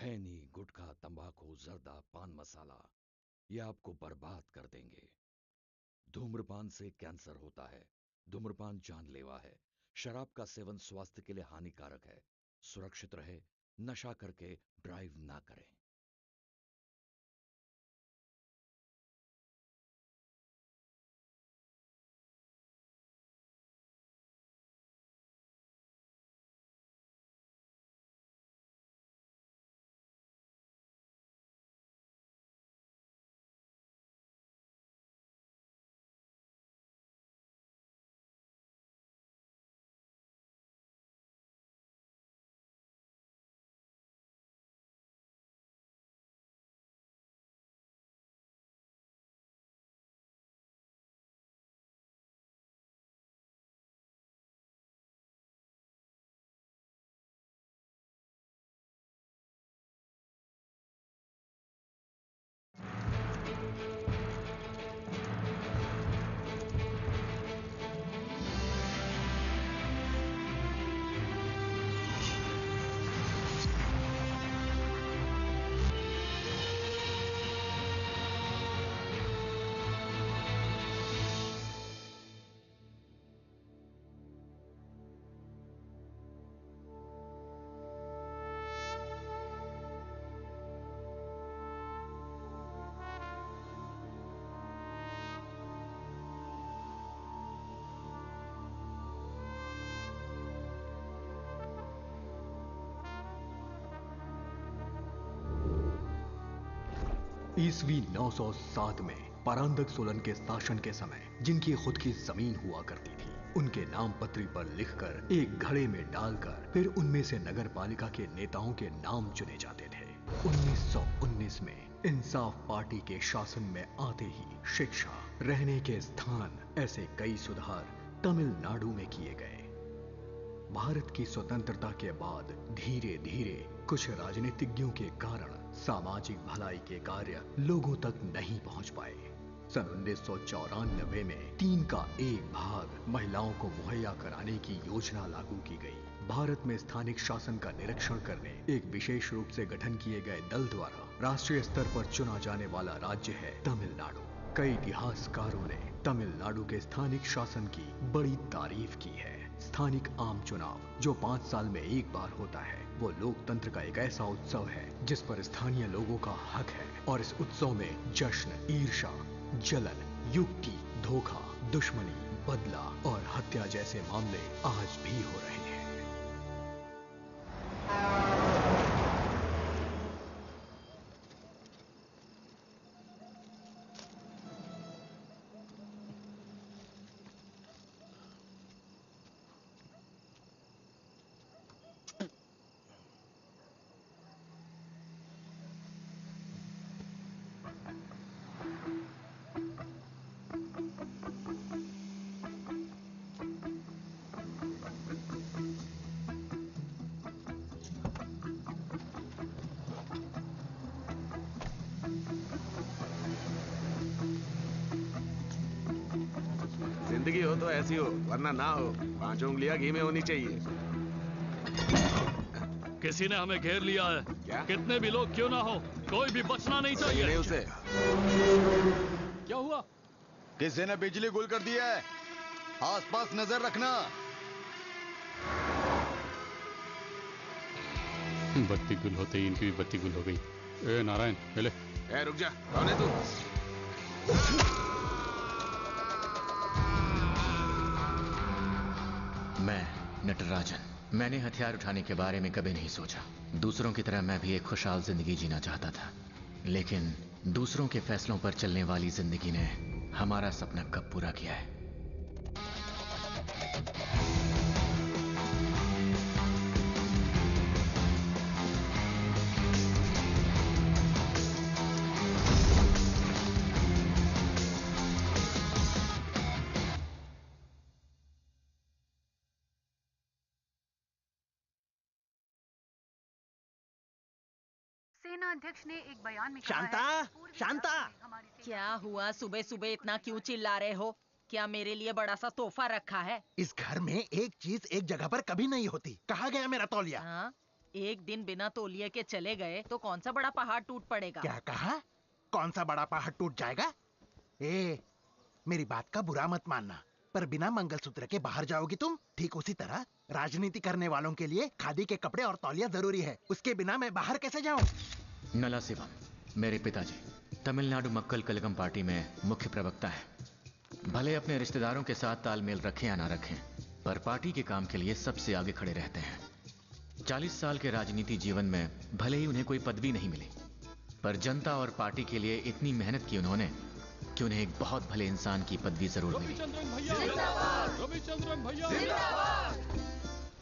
खैनी, गुटखा, तंबाकू, जर्दा, पान मसाला ये आपको बर्बाद कर देंगे। धूम्रपान से कैंसर होता है। धूम्रपान जानलेवा है। शराब का सेवन स्वास्थ्य के लिए हानिकारक है। सुरक्षित रहे, नशा करके ड्राइव ना करें। ईस्वी 907 में परांदक सोलन के शासन के समय जिनकी खुद की जमीन हुआ करती थी, उनके नाम पत्री पर लिखकर एक घड़े में डालकर फिर उनमें से नगर पालिका के नेताओं के नाम चुने जाते थे। 1919 में इंसाफ पार्टी के शासन में आते ही शिक्षा, रहने के स्थान, ऐसे कई सुधार तमिलनाडु में किए गए। भारत की स्वतंत्रता के बाद धीरे धीरे कुछ राजनीतिज्ञों के कारण सामाजिक भलाई के कार्य लोगों तक नहीं पहुंच पाए। सन 1994 में 3 का 1 भाग महिलाओं को मुहैया कराने की योजना लागू की गई। भारत में स्थानिक शासन का निरीक्षण करने एक विशेष रूप से गठन किए गए दल द्वारा राष्ट्रीय स्तर पर चुना जाने वाला राज्य है तमिलनाडु। कई इतिहासकारों ने तमिलनाडु के स्थानिक शासन की बड़ी तारीफ की है। स्थानिक आम चुनाव जो 5 साल में एक बार होता है, वो लोकतंत्र का एक ऐसा उत्सव है जिस पर स्थानीय लोगों का हक है। और इस उत्सव में जश्न, ईर्ष्या, जलन, युक्ति, धोखा, दुश्मनी, बदला और हत्या जैसे मामले आज भी हो रहे हैं। जिंदगी हो तो ऐसी हो, वरना ना हो। 5 उंगलियां घी में होनी चाहिए। किसी ने हमें घेर लिया है। क्या? कितने भी लोग क्यों ना हो, कोई भी बचना नहीं चाहिए। नहीं उसे। क्या हुआ? किसी ने बिजली गुल कर दी है। आसपास नजर रखना। बत्ती गुल होते ही इनकी भी बत्ती गुल हो गई। ए नारायण, ले। ए रुक जा, कौन है तू? मैं नटराजन। मैंने हथियार उठाने के बारे में कभी नहीं सोचा। दूसरों की तरह मैं भी एक खुशहाल जिंदगी जीना चाहता था, लेकिन दूसरों के फैसलों पर चलने वाली जिंदगी ने हमारा सपना कब पूरा किया है। सेना अध्यक्ष ने एक बयान में शांता, कहा है कि पूर्वी शांता, इलाके में हमारी सेना क्या हुआ? सुबह सुबह इतना क्यों चिल्ला रहे हो? क्या मेरे लिए बड़ा सा तोहफा रखा है? इस घर में एक चीज एक जगह पर कभी नहीं होती। कहाँ गया मेरा तौलिया? हाँ? एक दिन बिना तौलिए के चले गए तो कौन सा बड़ा पहाड़ टूट पड़ेगा। क्या कहा? कौन सा बड़ा पहाड़ टूट जाएगा? मेरी बात का बुरा मत मानना, पर बिना मंगलसूत्र के बाहर जाओगी तुम। ठीक उसी तरह राजनीति करने वालों के लिए खादी के कपड़े और तौलिया जरूरी है। उसके बिना मैं बाहर कैसे जाऊं? नला शिवम, मेरे पिताजी तमिलनाडु मक्कल कलगम पार्टी में मुख्य प्रवक्ता है। भले अपने रिश्तेदारों के साथ तालमेल रखें या ना रखें, पर पार्टी के काम के लिए सबसे आगे खड़े रहते हैं। 40 साल के राजनीति जीवन में भले ही उन्हें कोई पदवी नहीं मिली, पर जनता और पार्टी के लिए इतनी मेहनत की उन्होंने कि उन्हें एक बहुत भले इंसान की पदवी जरूर मिली।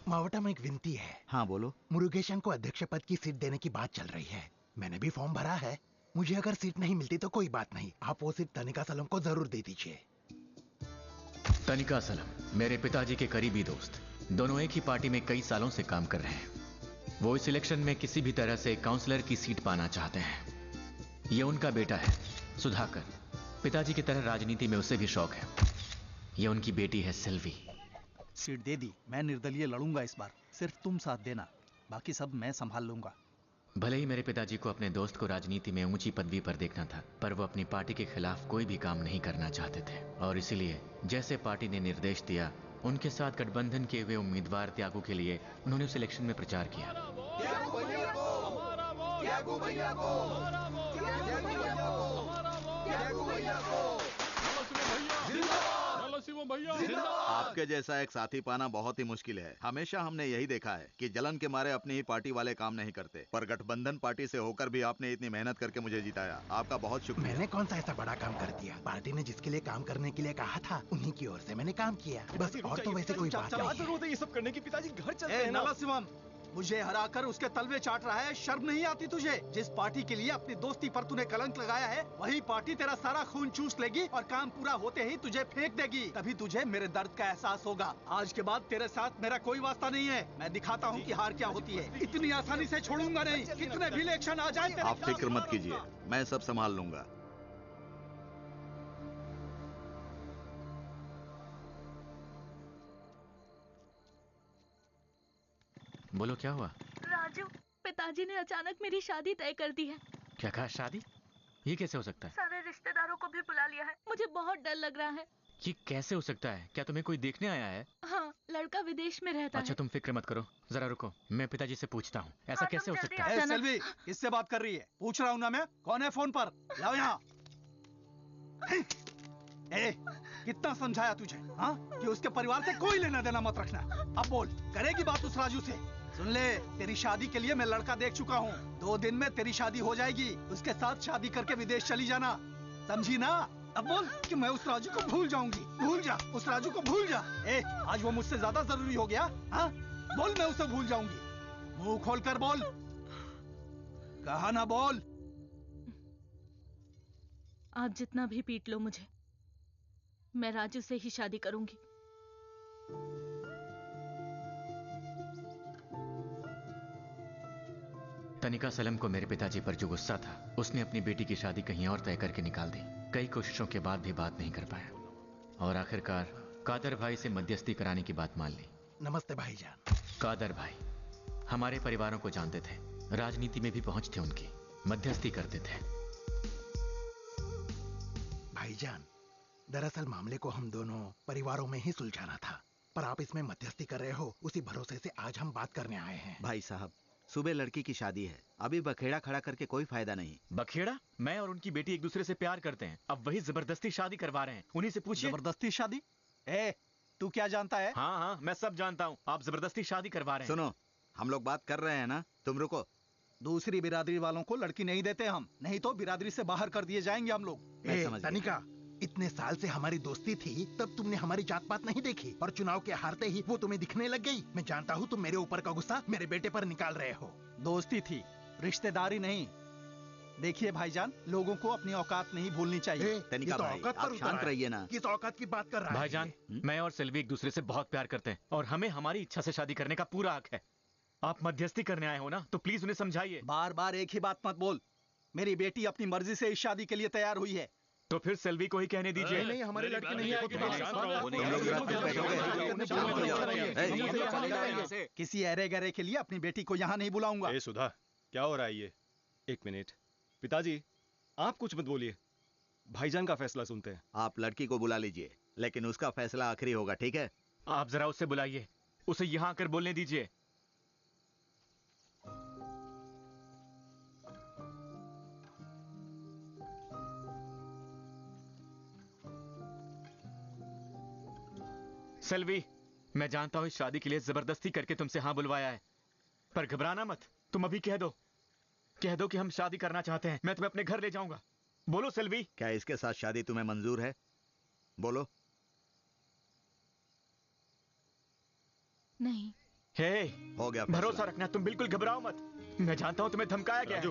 मावटा में एक विनती है। हाँ बोलो। मुरुगेशन को अध्यक्ष पद की सीट देने की बात चल रही है। मैंने भी फॉर्म भरा है। मुझे अगर सीट नहीं मिलती तो कोई बात नहीं, आप वो सीट तनिका सलम को जरूर दे दीजिए। तनिका सलम मेरे पिताजी के करीबी दोस्त, दोनों एक ही पार्टी में कई सालों से काम कर रहे हैं। वो इस इलेक्शन में किसी भी तरह से काउंसलर की सीट पाना चाहते हैं। ये उनका बेटा है सुधाकर, पिताजी की तरह राजनीति में उसे भी शौक है। ये उनकी बेटी है सिल्वी। सीट दे दी। मैं निर्दलीय लड़ूंगा इस बार, सिर्फ तुम साथ देना, बाकी सब मैं संभाल लूंगा। भले ही मेरे पिताजी को अपने दोस्त को राजनीति में ऊंची पदवी पर देखना था, पर वो अपनी पार्टी के खिलाफ कोई भी काम नहीं करना चाहते थे, और इसीलिए जैसे पार्टी ने निर्देश दिया, उनके साथ गठबंधन के हुए उम्मीदवार त्यागू के लिए उन्होंने उस इलेक्शन में प्रचार किया। आपके जैसा एक साथी पाना बहुत ही मुश्किल है। हमेशा हमने यही देखा है कि जलन के मारे अपनी ही पार्टी वाले काम नहीं करते, पर गठबंधन पार्टी से होकर भी आपने इतनी मेहनत करके मुझे जिताया। आपका बहुत शुक्रिया। मैंने कौन सा ऐसा बड़ा काम कर दिया? पार्टी ने जिसके लिए काम करने के लिए कहा था, उन्हीं की ओर से मैंने काम किया, बस। और तो वैसे कोई बात नहीं है। ये सब करने की पिताजी घर चलते हैं। नला शिवम, मुझे हराकर उसके तलवे चाट रहा है, शर्म नहीं आती तुझे? जिस पार्टी के लिए अपनी दोस्ती पर तूने कलंक लगाया है, वही पार्टी तेरा सारा खून चूस लेगी और काम पूरा होते ही तुझे फेंक देगी। तभी तुझे मेरे दर्द का एहसास होगा। आज के बाद तेरे साथ मेरा कोई वास्ता नहीं है। मैं दिखाता हूँ कि हार क्या होती है। इतनी आसानी से छोड़ूंगा नहीं, कितने भी इलेक्शन आ जाए। आप फिक्र मत कीजिए, मैं सब संभाल लूंगा। बोलो क्या हुआ? राजू, पिताजी ने अचानक मेरी शादी तय कर दी है। क्या कहा? शादी? ये कैसे हो सकता है? सारे रिश्तेदारों को भी बुला लिया है। मुझे बहुत डर लग रहा है। ये कैसे हो सकता है? क्या तुम्हें कोई देखने आया है? हाँ, लड़का विदेश में रहता है। अच्छा तुम फिक्र मत करो, जरा रुको, मैं पिताजी से पूछता हूँ। ऐसा कैसे हो सकता है? सेल्वी, किससे बात कर रही है? पूछ रहा हूँ ना मैं। कौन है फोन पर? लाओ यहाँ। कितना समझाया तुझे, हाँ, कि उसके परिवार से कोई लेना देना मत रखना। अब बोल, करेगी बात उस राजू से? सुन ले, तेरी शादी के लिए मैं लड़का देख चुका हूँ। 2 दिन में तेरी शादी हो जाएगी। उसके साथ शादी करके विदेश चली जाना, समझी ना? अब बोल कि मैं उस राजू को भूल जाऊंगी। भूल जा, उस राजू को भूल जा। आज वो मुझसे ज्यादा जरूरी हो गया, हाँ? बोल मैं उसे भूल जाऊंगी। मुंह खोल कर बोल। कहा ना बोल। आप जितना भी पीट लो मुझे, मैं राजू से ही शादी करूंगी। तनिका सलम को मेरे पिताजी पर जो गुस्सा था, उसने अपनी बेटी की शादी कहीं और तय करके निकाल दी। कई कोशिशों के बाद भी बात नहीं कर पाया, और आखिरकार कादर भाई से मध्यस्थी कराने की बात मान ली। नमस्ते भाईजान। कादर भाई हमारे परिवारों को जानते थे, राजनीति में भी पहुंच थे उनकी, मध्यस्थी करते थे। भाईजान, दरअसल मामले को हम दोनों परिवारों में ही सुलझाना था, पर आप इसमें मध्यस्थी कर रहे हो, उसी भरोसे से आज हम बात करने आए हैं। भाई साहब, सुबह लड़की की शादी है, अभी बखेड़ा खड़ा करके कोई फायदा नहीं। बखेड़ा? मैं और उनकी बेटी एक दूसरे से प्यार करते हैं, अब वही जबरदस्ती शादी करवा रहे हैं। उन्हीं से पूछिए। जबरदस्ती शादी? तू क्या जानता है? हाँ, मैं सब जानता हूँ। आप जबरदस्ती शादी करवा रहे हैं। सुनो, हम लोग बात कर रहे हैं ना, तुम रुको। दूसरी बिरादरी वालों को लड़की नहीं देते हम, नहीं तो बिरादरी से बाहर कर दिए जाएंगे हम लोग। तनिका, इतने साल से हमारी दोस्ती थी, तब तुमने हमारी जात पात नहीं देखी, और चुनाव के हारते ही वो तुम्हें दिखने लग गई। मैं जानता हूँ तुम मेरे ऊपर का गुस्सा मेरे बेटे पर निकाल रहे हो। दोस्ती थी, रिश्तेदारी नहीं। देखिए भाईजान, लोगों को अपनी औकात नहीं भूलनी चाहिए। तनिका भाई, आप शांत रहिए ना। किस औकात की बात कर रहा है भाईजान? मैं और सिल्वी एक दूसरे से बहुत प्यार करते हैं, और हमें हमारी इच्छा से शादी करने का पूरा हक है। आप मध्यस्थी करने आए हो ना, तो प्लीज उन्हें समझाइए। बार बार एक ही बात मत बोल। मेरी बेटी अपनी मर्जी से इस शादी के लिए तैयार हुई है। तो फिर सेल्वी को ही कहने दीजिए। नहीं, हमारे लड़के नहीं है। किसी अरे गरे के लिए अपनी बेटी को यहाँ नहीं बुलाऊंगा। ए सुधा, क्या हो रहा है ये? एक मिनट पिताजी, आप कुछ मत बोलिए, भाईजान का फैसला सुनते हैं। आप लड़की को बुला लीजिए, लेकिन उसका फैसला आखिरी होगा, ठीक है? आप जरा उससे बुलाइए, उसे यहाँ आकर बोलने दीजिए। सेल्वी, मैं जानता हूं इस शादी के लिए जबरदस्ती करके तुमसे हाँ बुलवाया है, पर घबराना मत। तुम अभी कह दो कि हम शादी करना चाहते हैं, मैं तुम्हें अपने घर ले जाऊंगा। बोलो सेल्वी। क्या इसके साथ शादी तुम्हें मंजूर है? बोलो। नहीं। हे, हो गया। भरोसा रखना, तुम बिल्कुल घबराओ मत। मैं जानता हूं तुम्हें धमकाया गया है।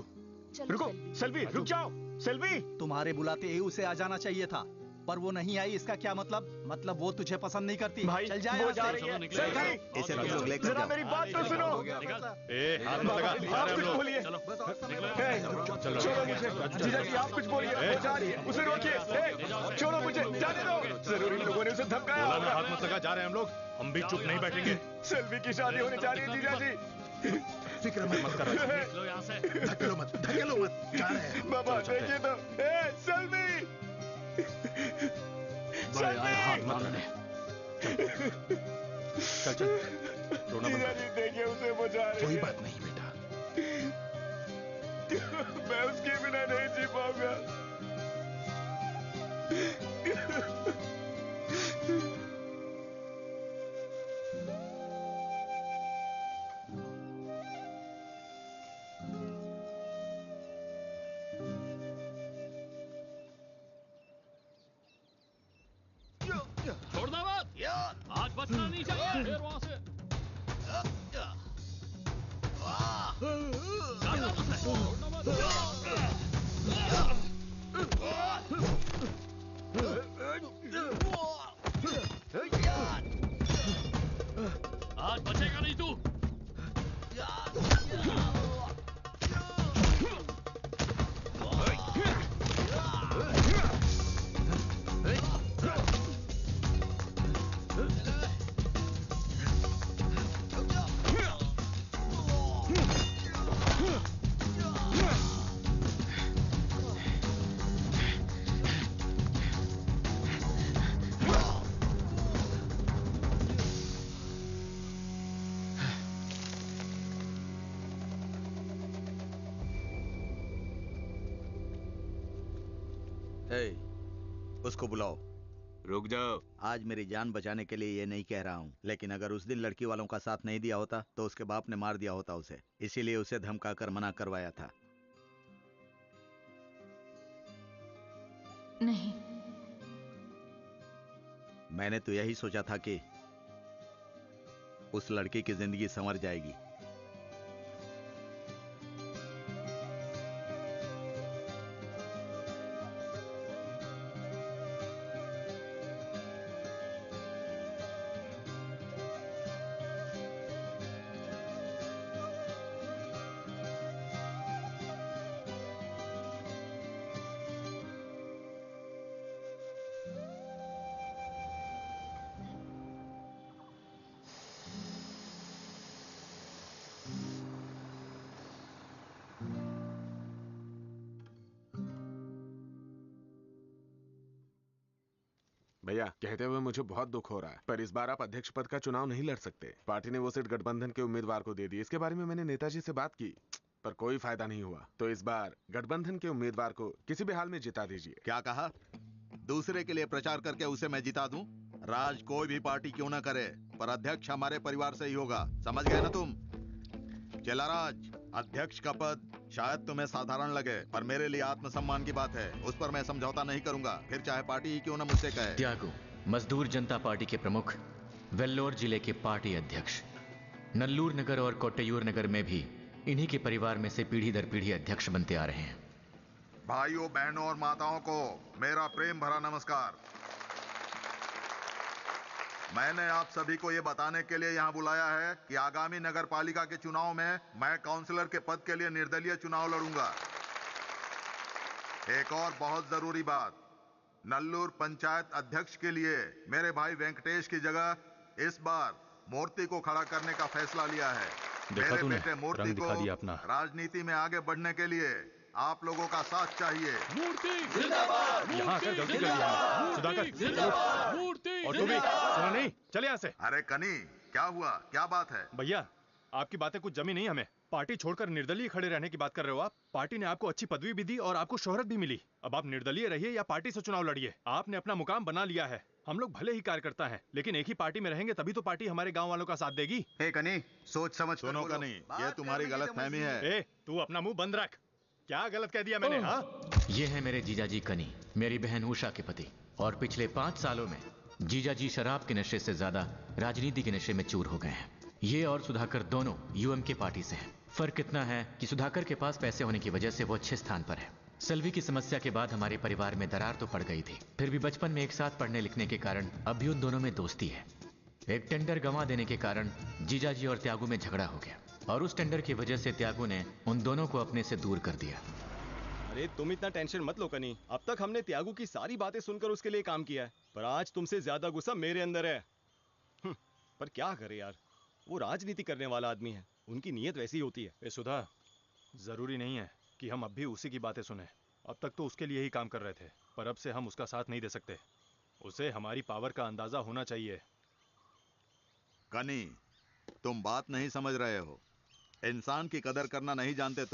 रुको सेल्वी, रुक जाओ। सेल्वी, तुम्हारे बुलाते ही उसे आ जाना चाहिए था, पर वो नहीं आई। इसका क्या मतलब? मतलब वो तुझे पसंद नहीं करती। भाई, चल जाए, वो जा रही है। इसे तुम लोग लेकर जरा मेरी बात तो सुनो। ए, हाथ मत लगा, आप कुछ बोलिए। छोड़ो मुझे। जीजा जी, आप कुछ बोलिए। वो जा रही है, उसे रोकिए। छोड़ो मुझे, जाने दो। जरूर इन लोगों ने उसे धमकाया। हाथ मत लगा, जा रहे हैं हम लोग। हम भी चुप नहीं बैठेंगे। सेल्वी की शादी होने जा रही है जीजा जी। फिक्र मत करो, धकेलो मत, जा रहे हैं। बाबा देखिए तो। सेल्वी, बड़े आए हाथ मारने। चल रोना बंद कर। देखिए उसे वो जा रही है। कोई बात नहीं बेटा, मैं उसके बिना नहीं जी पाऊंगा। छोड़ना मत, आज बचना नहीं चाहिए। फिर वहां से छोड़ना मत। आज बचेगा नहीं तू। उसको बुलाओ। रुक जाओ। आज मेरी जान बचाने के लिए ये नहीं कह रहा हूँ, लेकिन अगर उस दिन लड़की वालों का साथ नहीं दिया होता तो उसके बाप ने मार दिया होता उसे, इसीलिए उसे धमकाकर मना करवाया था। नहीं, मैंने तो यही सोचा था कि उस लड़की की जिंदगी संवर जाएगी। भैया, कहते हुए मुझे बहुत दुख हो रहा है, पर इस बार आप अध्यक्ष पद का चुनाव नहीं लड़ सकते। पार्टी ने वो सीट गठबंधन के उम्मीदवार को दे दी। इसके बारे में मैंने नेताजी से बात की, पर कोई फायदा नहीं हुआ। तो इस बार गठबंधन के उम्मीदवार को किसी भी हाल में जिता दीजिए। क्या कहा? दूसरे के लिए प्रचार करके उसे मैं जिता दूं? राज कोई भी पार्टी क्यों ना करे, पर अध्यक्ष हमारे परिवार से ही होगा। समझ गए ना तुम? चला राज, अध्यक्ष का पद शायद तुम्हें साधारण लगे, पर मेरे लिए आत्मसम्मान की बात है। उस पर मैं समझौता नहीं करूंगा, फिर चाहे पार्टी ही क्यों ना मुझसे कहे। त्यागू, मजदूर जनता पार्टी के प्रमुख, वेल्लोर जिले के पार्टी अध्यक्ष। नल्लूर नगर और कोट्टयूर नगर में भी इन्हीं के परिवार में से पीढ़ी दर पीढ़ी अध्यक्ष बनते आ रहे हैं। भाइयों, बहनों और माताओं को मेरा प्रेम भरा नमस्कार। मैंने आप सभी को यह बताने के लिए यहाँ बुलाया है कि आगामी नगर पालिका के चुनाव में मैं काउंसलर के पद के लिए निर्दलीय चुनाव लड़ूंगा। एक और बहुत जरूरी बात, नल्लूर पंचायत अध्यक्ष के लिए मेरे भाई वेंकटेश की जगह इस बार मूर्ति को खड़ा करने का फैसला लिया है। देखा मेरे तूने, बेटे मूर्ति रंग को दिखा दिया अपना। राजनीति में आगे बढ़ने के लिए आप लोगों का साथ चाहिए। मूर्ति जिंदाबाद, यहाँ आकर गलती कर दिया। सुधाकर, मूर्ति और तू भी सुना नहीं, चले यहाँ से। अरे कनी, क्या हुआ, क्या बात है? भैया, आपकी बातें कुछ जमी नहीं हमें। पार्टी छोड़कर निर्दलीय खड़े रहने की बात कर रहे हो आप। पार्टी ने आपको अच्छी पदवी भी दी और आपको शोहरत भी मिली। अब आप निर्दलीय रहिए या पार्टी से चुनाव लड़िए, आपने अपना मुकाम बना लिया है। हम लोग भले ही कार्यकर्ता हैं, लेकिन एक ही पार्टी में रहेंगे तभी तो पार्टी हमारे गांव वालों का साथ देगी। हे कनी, सोच समझ कर बोलो। कनी, ये तुम्हारी गलतफहमी है। तू अपना मुंह बंद रख। क्या गलत कह दिया मैंने? हाँ, ये है मेरे जीजाजी कनी, मेरी बहन उषा के पति। और पिछले 5 सालों में जीजाजी शराब के नशे से ज्यादा राजनीति के नशे में चूर हो गए हैं। ये और सुधाकर दोनों यूएम के पार्टी से हैं। फर्क इतना है कि सुधाकर के पास पैसे होने की वजह से वो अच्छे स्थान पर है। सल्वी की समस्या के बाद हमारे परिवार में दरार तो पड़ गई थी, फिर भी बचपन में एक साथ पढ़ने लिखने के कारण अब भी उन दोनों में दोस्ती है। एक टेंडर गंवा देने के कारण जीजाजी और त्यागू में झगड़ा हो गया और उस टेंडर की वजह से त्यागू ने उन दोनों को अपने से दूर कर दिया। अरे तुम इतना टेंशन मत लो कनी। अब तक हमने त्यागू की सारी बातें सुनकर उसके लिए काम किया है, पर आज तुमसे ज्यादा गुस्सा मेरे अंदर है। पर क्या करे यार, वो राजनीति करने वाला आदमी है, उनकी नीयत वैसी होती है। सुधा, जरूरी नहीं है कि हम अब भी उसी की बातें सुने। अब तक तो उसके लिए ही काम कर रहे थे, पर अब से हम उसका साथ नहीं दे सकते। उसे हमारी पावर का अंदाजा होना चाहिए। कनी, तुम बात नहीं समझ रहे हो। इंसान की कदर करना नहीं जानते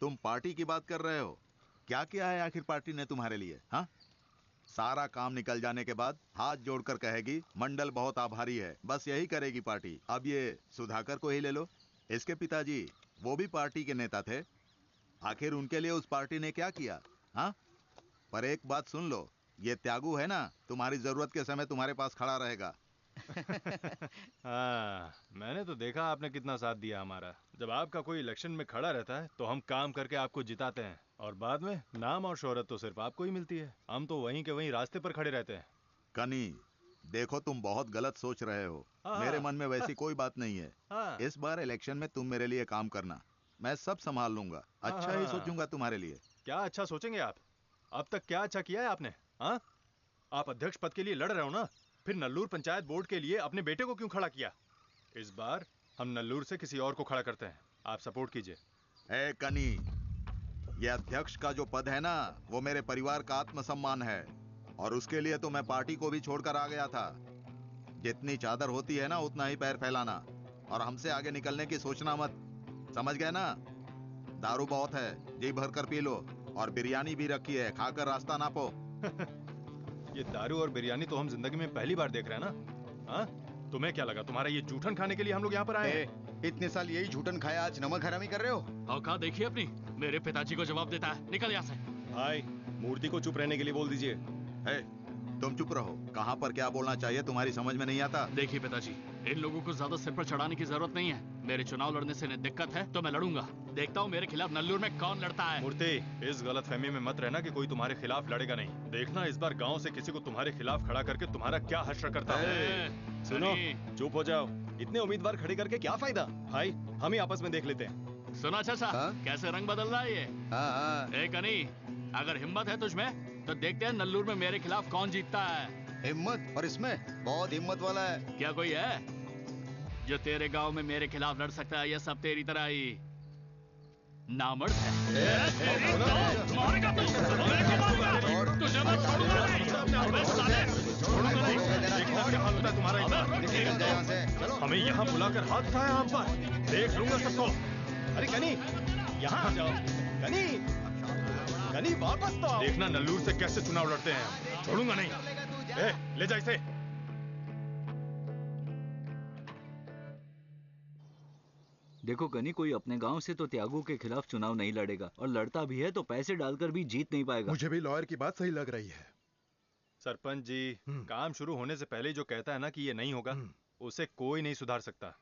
तुम पार्टी की बात कर रहे हो। क्या किया है आखिर पार्टी ने तुम्हारे लिए? हाँ, सारा काम निकल जाने के बाद हाथ जोड़कर कहेगी मंडल बहुत आभारी है, बस यही करेगी पार्टी। अब ये सुधाकर को ही ले लो, इसके पिताजी वो भी पार्टी के नेता थे। आखिर उनके लिए उस पार्टी ने क्या किया? हाँ, पर एक बात सुन लो, ये त्यागू है ना, तुम्हारी जरूरत के समय तुम्हारे पास खड़ा रहेगा। हाँ, मैंने तो देखा आपने कितना साथ दिया हमारा। जब आपका कोई इलेक्शन में खड़ा रहता है तो हम काम करके आपको जिताते हैं, और बाद में नाम और शोहरत तो सिर्फ आपको ही मिलती है। हम तो वहीं के वहीं रास्ते पर खड़े रहते हैं। कनी, देखो तुम बहुत गलत सोच रहे हो। मेरे मन में वैसी कोई बात नहीं है। इस बार इलेक्शन में तुम मेरे लिए काम करना, मैं सब संभाल लूंगा। अच्छा ही सोचूंगा तुम्हारे लिए। क्या अच्छा सोचेंगे आप? अब तक क्या अच्छा किया है आपने? हाँ, आप अध्यक्ष पद के लिए लड़ रहे हो ना, फिर नल्लूर पंचायत बोर्ड के लिए अपने बेटे को क्यों खड़ा किया? इस बार हम नल्लूर से किसी और को खड़ा करते हैं, आप सपोर्ट कीजिए। ए कनी, ये अध्यक्ष का जो पद है ना, वो मेरे परिवार का आत्मसम्मान है, और उसके लिए तो मैं पार्टी को भी छोड़कर आ गया था। जितनी चादर होती है ना, उतना ही पैर फैलाना, और हमसे आगे निकलने की सोचना मत, समझ गए ना? दारू बहुत है, जी भर कर पी लो, और बिरयानी भी रखी है, खाकर रास्ता नापो। ये दारू और बिरयानी तो हम जिंदगी में पहली बार देख रहे हैं ना। हाँ, तुम्हें क्या लगा तुम्हारा ये जूठन खाने के लिए हम लोग यहाँ पर आए हैं? इतने साल यही जूठन खाया, आज नमक हरामी कर रहे हो? औकात देखिए अपनी। मेरे पिताजी को जवाब देता है, निकल यहाँ से। भाई, मूर्ति को चुप रहने के लिए बोल दीजिए। तुम चुप रहो, कहाँ पर क्या बोलना चाहिए तुम्हारी समझ में नहीं आता। देखिए पिताजी, इन लोगों को ज्यादा सिर पर चढ़ाने की जरूरत नहीं है। मेरे चुनाव लड़ने से इन्हें दिक्कत है तो मैं लड़ूंगा। देखता हूँ मेरे खिलाफ नल्लूर में कौन लड़ता है। मूर्ति, इस गलतफहमी में मत रहना कि कोई तुम्हारे खिलाफ लड़ेगा नहीं। देखना इस बार गांव से किसी को तुम्हारे खिलाफ खड़ा करके तुम्हारा क्या हश्र करता है। सुनो, चुप हो जाओ। इतने उम्मीदवार खड़े करके क्या फायदा? भाई, हम ही आपस में देख लेते हैं। सुना चाचा, कैसे रंग बदल रहा है ये? ए कनी, अगर हिम्मत है तुझमें तो देखते हैं नल्लूर में मेरे खिलाफ कौन जीतता है। हिम्मत? और इसमें बहुत हिम्मत वाला है। क्या कोई है जो तेरे गांव में मेरे खिलाफ लड़ सकता है? या सब तेरी तरह ही नामर्द है? हमें यहाँ बुलाकर हाथ उठाया हम पर, देख लूंगा सबको। अरे कनी, यहाँ आ जाओ। कनी वापस तो आओ। देखना नल्लूर से कैसे चुनाव लड़ते हैं, छोड़ूंगा नहीं। ले जा इसे। देखो कनी, कोई अपने गांव से तो त्यागू के खिलाफ चुनाव नहीं लड़ेगा, और लड़ता भी है तो पैसे डालकर भी जीत नहीं पाएगा। मुझे भी लॉयर की बात सही लग रही है। सरपंच जी, काम शुरू होने से पहले जो कहता है ना कि ये नहीं होगा, उसे कोई नहीं सुधार सकता।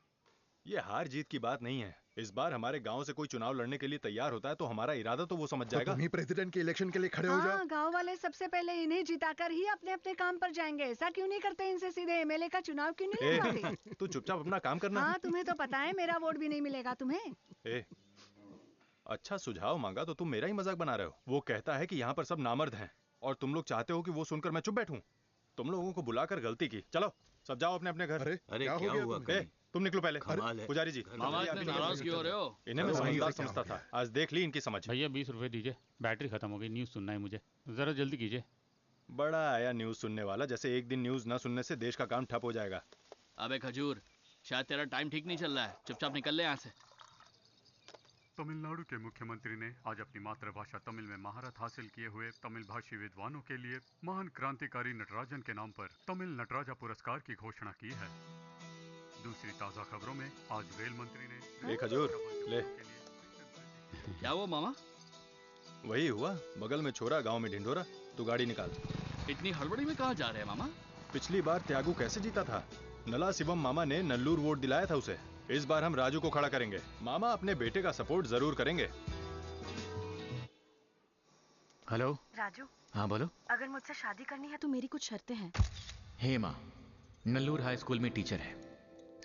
ये हार जीत की बात नहीं है। इस बार हमारे गांव से कोई चुनाव लड़ने के लिए तैयार होता है तो हमारा इरादा तो वो समझ जाएगा। तुम ही प्रेसिडेंट के इलेक्शन के लिए खड़े हो जाओ। गांव वाले सबसे पहले इन्हें जिताकर ही अपने अपने काम पर जाएंगे। ऐसा क्यों नहीं करते? इनसे सीधे एमएलए का चुनाव क्यों नहीं लड़वाते? तू चुपचाप अपना काम करना। हाँ, तुम्हें तो पता है मेरा वोट भी नहीं मिलेगा तुम्हें। अच्छा सुझाव मांगा तो तुम मेरा ही मजाक बना रहे हो। वो कहता है कि यहाँ पर सब नामर्द हैं, और तुम लोग चाहते हो कि वो सुनकर मैं चुप बैठूं? तुम लोगों को बुलाकर गलती की। चलो सब जाओ अपने अपने घर। अरे क्या हुआ? तुम निकलो पहले। पुजारी जी, मामा इतने नाराज क्यों हो रहे हो? इन्हें मैं समझदार समझता था, आज देख ली इनकी समझ। भैया 20 रुपए दीजिए, बैटरी खत्म हो गई, न्यूज़ सुनना है मुझे, जरा जल्दी कीजिए। बड़ा आया न्यूज़ सुनने वाला, जैसे एक दिन न्यूज़ ना सुनने से देश का काम ठप हो जाएगा। अबे खजूर, शायद तेरा टाइम ठीक नहीं चल रहा है, चुपचाप निकल ले यहाँ से। तमिलनाडु के मुख्यमंत्री ने आज अपनी मातृभाषा तमिल में महारत हासिल किए हुए तमिल भाषी विद्वानों के लिए महान क्रांतिकारी नटराजन के नाम पर तमिल नटराजा पुरस्कार की घोषणा की है। दूसरी ताजा खबरों में आज रेल मंत्री ने एक खजूर ले। क्या हुआ मामा? वही हुआ, बगल में छोरा गांव में ढिंढोरा। तू गाड़ी निकाल। इतनी हड़बड़ी में कहाँ जा रहे हैं मामा? पिछली बार त्यागू कैसे जीता था? नला शिवम मामा ने नल्लूर वोट दिलाया था उसे। इस बार हम राजू को खड़ा करेंगे। मामा अपने बेटे का सपोर्ट जरूर करेंगे। हेलो राजू। हाँ बोलो। अगर मुझसे शादी करनी है तो मेरी कुछ शर्तें हैं। हेमा नल्लूर हाई स्कूल में टीचर है।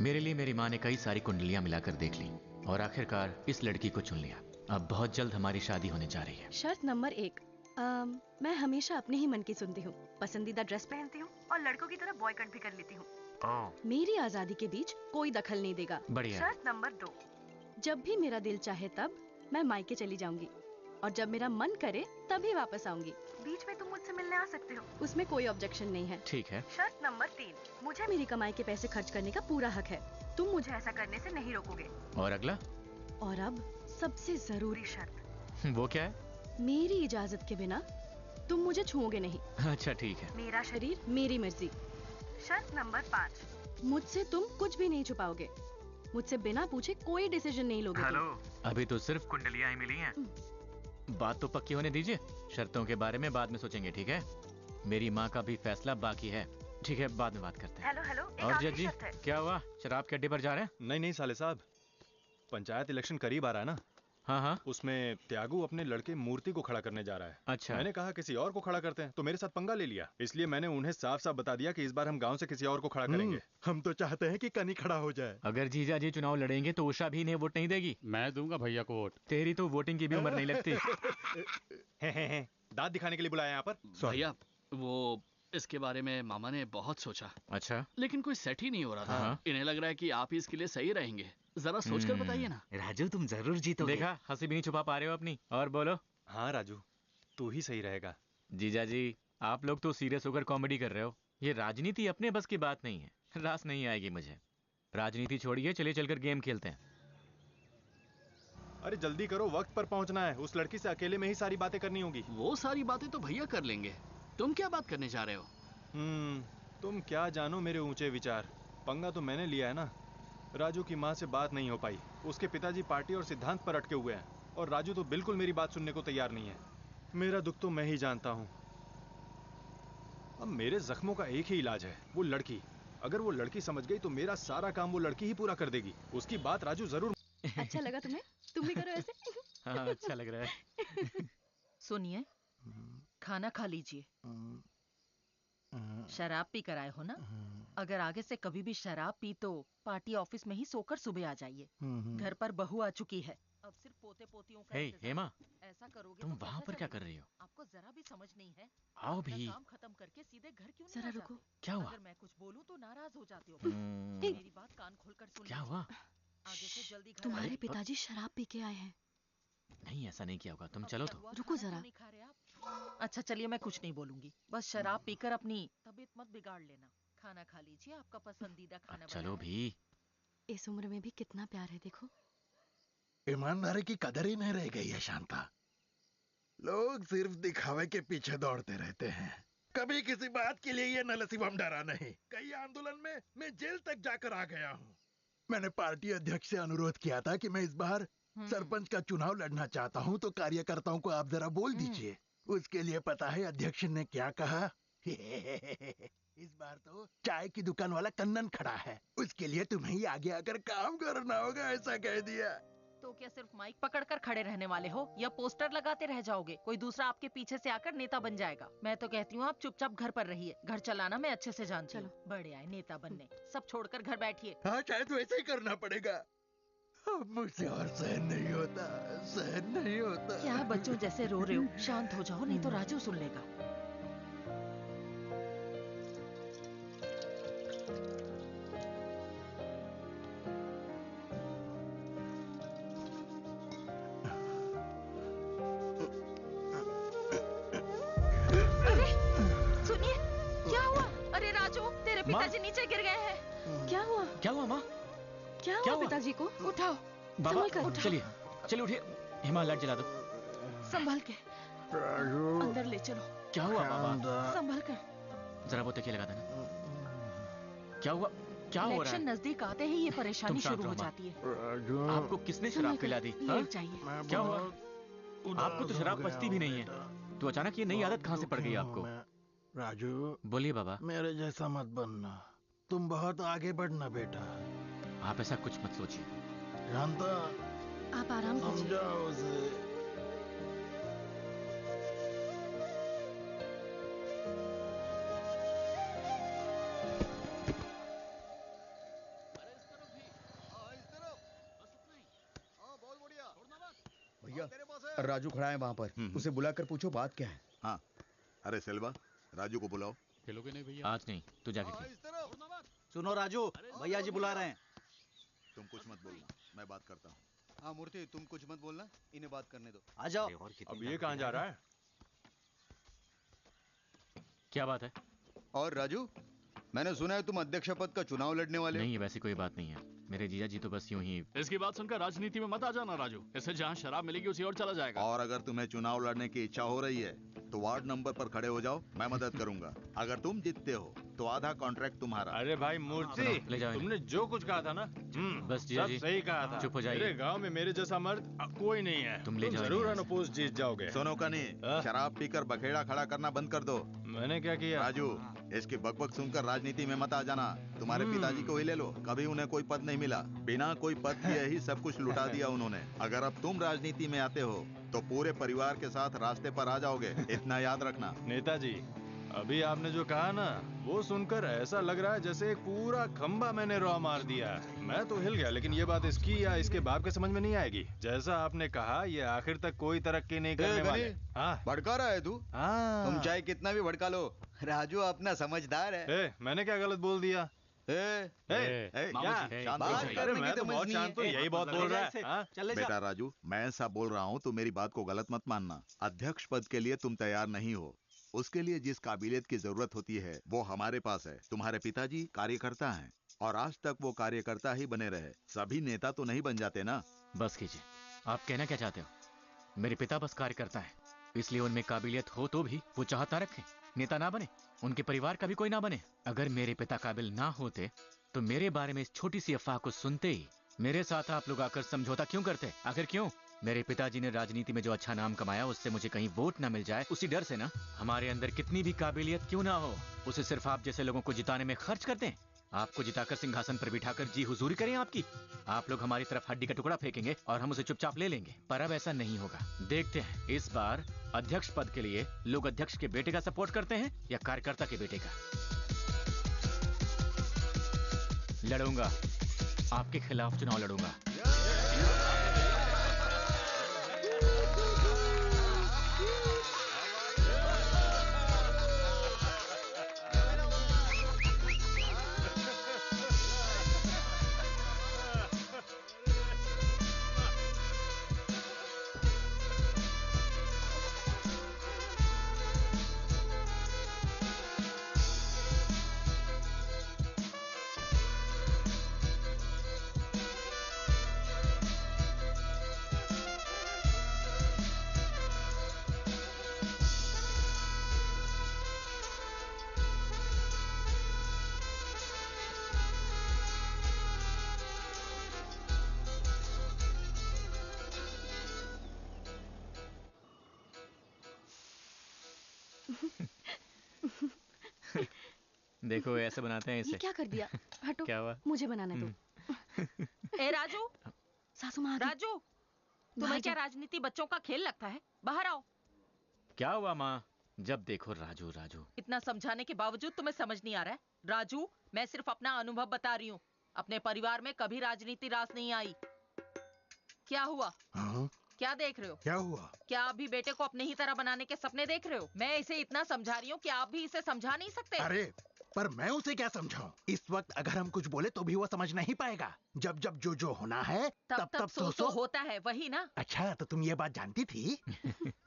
मेरे लिए मेरी माँ ने कई सारी कुंडलियां मिलाकर देख ली और आखिरकार इस लड़की को चुन लिया। अब बहुत जल्द हमारी शादी होने जा रही है। शर्त नंबर 1, मैं हमेशा अपने ही मन की सुनती हूँ, पसंदीदा ड्रेस पहनती हूँ और लड़कों की तरह बॉय कट भी कर लेती हूँ। मेरी आजादी के बीच कोई दखल नहीं देगा। बढ़िया। शर्त नंबर 2, जब भी मेरा दिल चाहे तब मैं मायके चली जाऊंगी और जब मेरा मन करे तभी वापस आऊंगी। बीच में तुम मुझसे मिलने आ सकते हो, उसमें कोई ऑब्जेक्शन नहीं है। ठीक है। शर्त नंबर 3, मुझे मेरी कमाई के पैसे खर्च करने का पूरा हक है। तुम मुझे ऐसा करने से नहीं रोकोगे। और अगला? और अब सबसे जरूरी शर्त। वो क्या है? मेरी इजाजत के बिना तुम मुझे छुओगे नहीं। अच्छा ठीक है। मेरा शरीर मेरी मर्जी। शर्त नंबर 5, मुझसे तुम कुछ भी नहीं छुपाओगे। मुझसे बिना पूछे कोई डिसीजन नहीं लोगे। हेलो, अभी तो सिर्फ कुंडलियां ही मिली हैं। बात तो पक्की होने दीजिए, शर्तों के बारे में बाद में सोचेंगे, ठीक है? मेरी माँ का भी फैसला बाकी है। ठीक है, बाद में बात करते हैं। हेलो हेलो, और जज जी क्या हुआ, शराब के अड्डे पर जा रहे हैं? नहीं नहीं साले साहब, पंचायत इलेक्शन करीब आ रहा है ना। हाँ। उसमें त्यागू अपने लड़के मूर्ति को खड़ा करने जा रहा है। अच्छा। मैंने कहा किसी और को खड़ा करते हैं, तो मेरे साथ पंगा ले लिया। इसलिए मैंने उन्हें साफ साफ बता दिया कि इस बार हम गांव से किसी और को खड़ा करेंगे। हम तो चाहते हैं कि कनी खड़ा हो जाए। अगर जीजा जी चुनाव लड़ेंगे तो उषा भी इन्हें वोट नहीं देगी। मैं दूंगा भैया को वोट। तेरी तो वोटिंग की भी उम्र नहीं लगती। दांत दिखाने के लिए बुलाया यहाँ पर। भैया वो इसके बारे में मामा ने बहुत सोचा। अच्छा। लेकिन कोई सेट ही नहीं हो रहा था। इन्हें लग रहा है कि आप ही इसके लिए सही रहेंगे। जरा सोच कर बताइए ना। राजू तुम जरूर जीतोगे। देखा, हंसी भी नहीं छुपा पा रहे हो अपनी। और बोलो। हाँ राजू, तू ही सही रहेगा। जीजा जी आप लोग तो सीरियस होकर कॉमेडी कर रहे हो। ये राजनीति अपने बस की बात नहीं है, रास नहीं आएगी मुझे। राजनीति छोड़िए, चलिए चलकर गेम खेलते हैं। अरे जल्दी करो, वक्त पर पहुंचना है। उस लड़की से अकेले में ही सारी बातें करनी होगी। वो सारी बातें तो भैया कर लेंगे, तुम क्या बात करने जा रहे हो? तुम क्या जानो मेरे ऊंचे विचार। पंगा तो मैंने लिया है ना। राजू की माँ से बात नहीं हो पाई। उसके पिताजी पार्टी और सिद्धांत पर अटके हुए हैं और राजू तो बिल्कुल मेरी बात सुनने को तैयार नहीं है। मेरा दुख तो मैं ही जानता हूँ। अब मेरे जख्मों का एक ही इलाज है, वो लड़की। अगर वो लड़की समझ गई तो मेरा सारा काम वो लड़की ही पूरा कर देगी। उसकी बात राजू जरूर। अच्छा लगा तुम्हें? तुम भी करो ऐसे। हाँ अच्छा लग रहा है। सुनिए, खाना खा लीजिए। शराब पी कर आए हो ना? अगर आगे से कभी भी शराब पी तो पार्टी ऑफिस में ही सोकर सुबह आ जाइए। घर पर बहू आ चुकी है, अब सिर्फ पोते पोतियों का इंतजार। हेमा, ऐसा करोगे तुम तो वहाँ पर क्या कर रही हो? आपको जरा भी समझ नहीं है? आओ भी। काम खत्म करके सीधे घर क्यों नहीं जरा आ रुको। जाते? क्या हुआ? अगर मैं कुछ बोलूं तो नाराज हो जाते हो। मेरी बात कान खोलकर सुन। क्या हुआ? आगे से जल्दी घर तुम्हारे पिताजी शराब पी के आए हैं। नहीं ऐसा नहीं किया होगा, तुम चलो तो। रुको जरा। अच्छा चलिए, मैं कुछ नहीं बोलूंगी। बस शराब पीकर अपनी तबीयत मत बिगाड़ लेना। खाना खा लीजिए, आपका पसंदीदा खाना। चलो भी। इस उम्र में भी कितना प्यार है देखो। ईमानदारी की कदर ही नहीं रह गई है शांता। लोग सिर्फ दिखावे के पीछे दौड़ते रहते हैं। कभी किसी बात के लिए ये नलसिवम डरा नहीं। कई आंदोलन में मैं जेल तक जाकर आ गया हूँ। मैंने पार्टी अध्यक्ष से अनुरोध किया था कि मैं इस बार सरपंच का चुनाव लड़ना चाहता हूँ, तो कार्यकर्ताओं को आप जरा बोल दीजिए। उसके लिए पता है अध्यक्ष ने क्या कहा? इस बार तो चाय की दुकान वाला कन्नन खड़ा है, उसके लिए तुम्हें ही आगे आकर काम करना होगा, ऐसा कह दिया। तो क्या सिर्फ माइक पकड़कर खड़े रहने वाले हो या पोस्टर लगाते रह जाओगे? कोई दूसरा आपके पीछे से आकर नेता बन जाएगा। मैं तो कहती हूँ आप चुपचाप घर पर रहिए। घर चलाना मैं अच्छे से जानती हूँ। बड़े आए नेता बनने, सब छोड़कर घर बैठिए। हाँ शायद वैसे ही करना पड़ेगा। अब मुझसे और सहन नहीं होता, सहन नहीं होता। क्या बच्चों जैसे रो रहे हो? शांत हो जाओ, नहीं तो राजू सुन लेगा। पिताजी नीचे गिर गए हैं। क्या हुआ? क्या हुआ माँ? क्या क्या हुआ हुआ? पिताजी को? उठाओ। बाबा संभल कर उठाओ। चलिए चलिए उठिए। हेमा लाइट जला दो। संभल के अंदर ले चलो। क्या हुआ बाबा? संभल कर। जरा वो तकिया लगा देना। क्या हुआ? क्या हो रहा इलेक्शन है? नजदीक आते ही ये परेशानी शांत शुरू हो रहो, माँ। जाती है। आपको किसने शराब पिला दी? लेट जाइए। क्या हुआ? आपको तो शराब पचती भी नहीं है, तो अचानक ये नई आदत कहाँ से पड़ गई आपको? राजू बोलिए बाबा। मेरे जैसा मत बनना, तुम बहुत आगे बढ़ना बेटा। आप ऐसा कुछ मत सोचिए। जानता आप आराम कीजिए। समझाओ उसे। भैया राजू खड़ा है वहाँ पर, उसे बुलाकर पूछो बात क्या है। हाँ, अरे सेल्वा, राजू को बुलाओ। खेलोगे नहीं भैया? आज नहीं, तू जाके खेल। सुनो राजू, भैया जी बुला रहे हैं। तुम कुछ मत बोलना, मैं बात करता हूँ। हाँ मूर्ति, तुम कुछ मत बोलना, इन्हें बात करने दो। आ जाओ। अब ये कहाँ जा रहा है? क्या बात है? और राजू, मैंने सुना है तुम अध्यक्ष पद का चुनाव लड़ने वाले हो। नहीं, वैसी कोई बात नहीं है। मेरे जीजा जी तो बस यूं ही। इसकी बात सुनकर राजनीति में मत आ जाना राजू। इससे जहाँ शराब मिलेगी उसी और चला जाएगा। और अगर तुम्हें चुनाव लड़ने की इच्छा हो रही है तो वार्ड नंबर पर खड़े हो जाओ, मैं मदद करूंगा। अगर तुम जीतते हो तो आधा कॉन्ट्रैक्ट तुम्हारा। अरे भाई मूर्ति, ले जाओ। तुमने जो कुछ कहा था ना, बस जीजा जी, सब सही कहा था। चुप हो जाइए। मेरे गांव में मेरे जैसा मर्द कोई नहीं है। तुम ले जाओ। जरूर अनपोस्ट जीत जाओगे। सुनो कनी, शराब पीकर बखेड़ा खड़ा करना बंद कर दो। मैंने क्या किया? राजू, इसकी बकबक सुनकर राजनीति में मत आ जाना। तुम्हारे पिताजी को ही ले लो, कभी उन्हें कोई पद नहीं मिला, बिना कोई पद दिए ही सब कुछ लुटा दिया उन्होंने। अगर अब तुम राजनीति में आते हो तो पूरे परिवार के साथ रास्ते पर आ जाओगे, इतना याद रखना। नेताजी, अभी आपने जो कहा ना, वो सुनकर ऐसा लग रहा है जैसे एक पूरा खंबा मैंने रॉ मार दिया। मैं तो हिल गया, लेकिन ये बात इसकी या इसके बाप के समझ में नहीं आएगी। जैसा आपने कहा, ये आखिर तक कोई तरक्की नहीं करने वाले। भड़का रहा है तू? तुम चाहे कितना भी भड़का लो, राजू अपना समझदार है। मैंने क्या गलत बोल दिया? बेटा राजू, मैं ऐसा बोल रहा हूँ तो मेरी बात को गलत मत मानना। अध्यक्ष पद के लिए तुम तैयार नहीं हो। उसके लिए जिस काबिलियत की जरूरत होती है वो हमारे पास है। तुम्हारे पिताजी कार्यकर्ता हैं और आज तक वो कार्यकर्ता ही बने रहे। सभी नेता तो नहीं बन जाते ना। बस कीजिए, आप कहना क्या चाहते हो? मेरे पिता बस कार्यकर्ता है, इसलिए उनमें काबिलियत हो तो भी वो चाहता रखें नेता ना बने, उनके परिवार का भी कोई ना बने। अगर मेरे पिता काबिल ना होते तो मेरे बारे में इस छोटी सी अफवाह को सुनते ही मेरे साथ आप लोग आकर समझौता क्यों करते? आखिर क्यों? मेरे पिताजी ने राजनीति में जो अच्छा नाम कमाया, उससे मुझे कहीं वोट ना मिल जाए, उसी डर से ना। हमारे अंदर कितनी भी काबिलियत क्यों ना हो, उसे सिर्फ आप जैसे लोगों को जिताने में खर्च करते हैं। आपको जिताकर सिंहासन पर बिठाकर जी हुजूरी करें आपकी। आप लोग हमारी तरफ हड्डी का टुकड़ा फेंकेंगे और हम उसे चुपचाप ले लेंगे। पर अब ऐसा नहीं होगा। देखते हैं इस बार अध्यक्ष पद के लिए लोग अध्यक्ष के बेटे का सपोर्ट करते हैं या कार्यकर्ता के बेटे का। लड़ूंगा, आपके खिलाफ चुनाव लड़ूंगा। देखो ऐसे बनाते हैं इसे। ये क्या कर दिया? हटो। क्या हुआ? मुझे बनाने दो। ए राजू, सासू माँ आ गई। राजू, तुम्हें क्या राजनीति बच्चों का खेल लगता है? बाहर आओ। क्या हुआ माँ? जब देखो राजू राजू। इतना समझाने के बावजूद तुम्हें समझ नहीं आ रहा है? राजू, मैं सिर्फ अपना अनुभव बता रही हूँ। अपने परिवार में कभी राजनीति रास नहीं आई। क्या हुआ? क्या देख रहे हो? क्या हुआ? क्या आप भी बेटे को अपने ही तरह बनाने के सपने देख रहे हो? मैं इसे इतना समझा रही हूँ कि आप भी इसे समझा नहीं सकते। अरे पर मैं उसे क्या समझाऊं? इस वक्त अगर हम कुछ बोले तो भी वो समझ नहीं पाएगा। जब जब जो होना है तब सो होता है, वही ना? अच्छा, तो तुम ये बात जानती थी?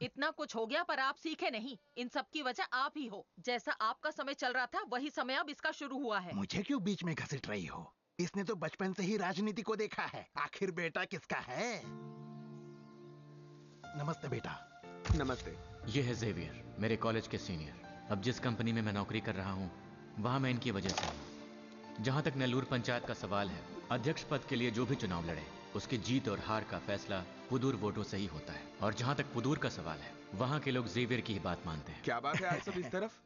इतना कुछ हो गया पर आप सीखे नहीं। इन सब की वजह आप ही हो। जैसा आपका समय चल रहा था वही समय अब इसका शुरू हुआ है। मुझे क्यों बीच में घसीट रही हो? इसने तो बचपन से ही राजनीति को देखा है। आखिर बेटा किसका है? नमस्ते बेटा। नमस्ते। ये है जेवियर, मेरे कॉलेज के सीनियर। अब जिस कंपनी में मैं नौकरी कर रहा हूँ वहां मैं इनकी वजह से हूं। जहां तक नेल्लूर पंचायत का सवाल है, अध्यक्ष पद के लिए जो भी चुनाव लड़े उसकी जीत और हार का फैसला पुदूर वोटों से ही होता है। और जहां तक पुदूर का सवाल है, वहां के लोग जेवियर की ही बात मानते हैं। क्या बात है आज सब इस तरफ?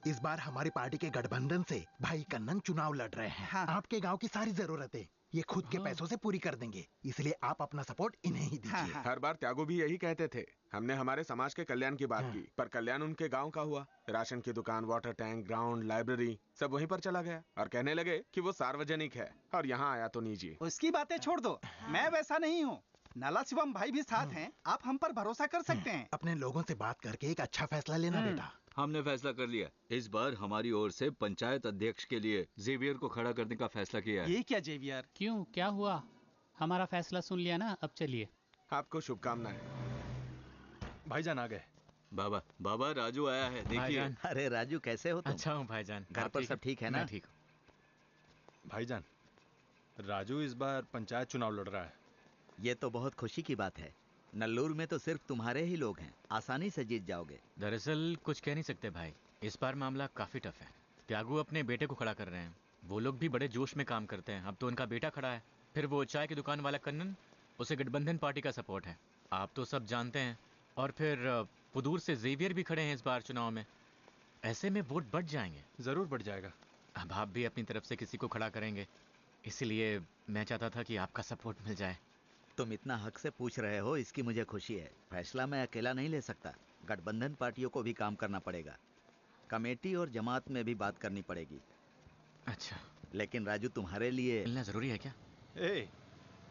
इस बार हमारी पार्टी के गठबंधन से भाई कन्नन चुनाव लड़ रहे हैं। हाँ। आपके गांव की सारी जरूरतें ये खुद के पैसों से पूरी कर देंगे, इसलिए आप अपना सपोर्ट इन्हें ही दीजिए। हाँ। हर बार त्यागू भी यही कहते थे। हमने हमारे समाज के कल्याण की बात की, पर कल्याण उनके गांव का हुआ। राशन की दुकान, वाटर टैंक, ग्राउंड, लाइब्रेरी सब वहीं पर चला गया और कहने लगे कि वो सार्वजनिक है और यहाँ आया तो निजी। उसकी बातें छोड़ दो, मैं वैसा नहीं हूँ। नाला शिवम भाई भी साथ हैं, आप हम पर भरोसा कर सकते हैं। अपने लोगों से बात करके एक अच्छा फैसला लेना बेटा। हमने फैसला कर लिया, इस बार हमारी ओर से पंचायत अध्यक्ष के लिए जेवियर को खड़ा करने का फैसला किया है। ये क्या जेवियर? क्यों, क्या हुआ? हमारा फैसला सुन लिया ना, अब चलिए। आपको शुभकामनाएं। भाईजान आ गए। बाबा राजू आया है, देखिए। अरे राजू, कैसे हो तुम? अच्छा हूँ भाईजान। घर पर सब ठीक है ना? मैं ठीक हूँ। भाईजान, राजू इस बार पंचायत चुनाव लड़ रहा है। ये तो बहुत खुशी की बात है। नल्लूर में तो सिर्फ तुम्हारे ही लोग हैं, आसानी से जीत जाओगे। दरअसल कुछ कह नहीं सकते भाई, इस बार मामला काफी टफ है। त्यागू अपने बेटे को खड़ा कर रहे हैं, वो लोग भी बड़े जोश में काम करते हैं। अब तो उनका बेटा खड़ा है, फिर वो चाय की दुकान वाला कन्नन, उसे गठबंधन पार्टी का सपोर्ट है, आप तो सब जानते हैं। और फिर पुदूर से जेवियर भी खड़े हैं इस बार चुनाव में। ऐसे में वोट बढ़ जाएंगे। जरूर बढ़ जाएगा। अब आप भी अपनी तरफ से किसी को खड़ा करेंगे, इसलिए मैं चाहता था कि आपका सपोर्ट मिल जाए। तुम इतना हक से पूछ रहे हो, इसकी मुझे खुशी है। फैसला मैं अकेला नहीं ले सकता, गठबंधन पार्टियों को भी काम करना पड़ेगा। कमेटी और जमात में भी बात करनी पड़ेगी। अच्छा, लेकिन राजू तुम्हारे लिए मिलना जरूरी है क्या?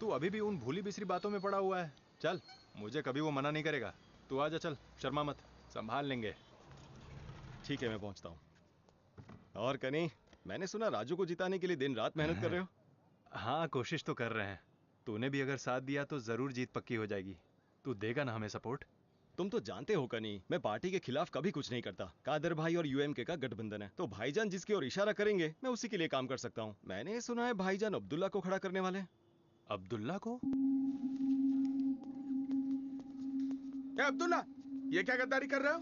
तू अभी भी उन भूली बिसरी बातों में पड़ा हुआ है। चल, मुझे कभी वो मना नहीं करेगा। तू आजा, चल, शर्मा मत, संभाल लेंगे। ठीक है, मैं पहुंचता हूँ। और कनी, मैंने सुना राजू को जिताने के लिए दिन रात मेहनत कर रहे हो। हाँ, कोशिश तो कर रहे हैं। तूने भी अगर साथ दिया तो जरूर जीत पक्की हो जाएगी। तू देगा ना हमें सपोर्ट? तुम तो जानते हो कनी, मैं पार्टी के खिलाफ कभी कुछ नहीं करता। कादर भाई और यूएमके का गठबंधन है, तो भाईजान जिसकी ओर इशारा करेंगे मैं उसी के लिए काम कर सकता हूँ। मैंने सुना है भाईजान अब्दुल्ला को खड़ा करने वाले। अब्दुल्ला को? अब्दुल्ला, ये क्या गद्दारी कर रहे हो?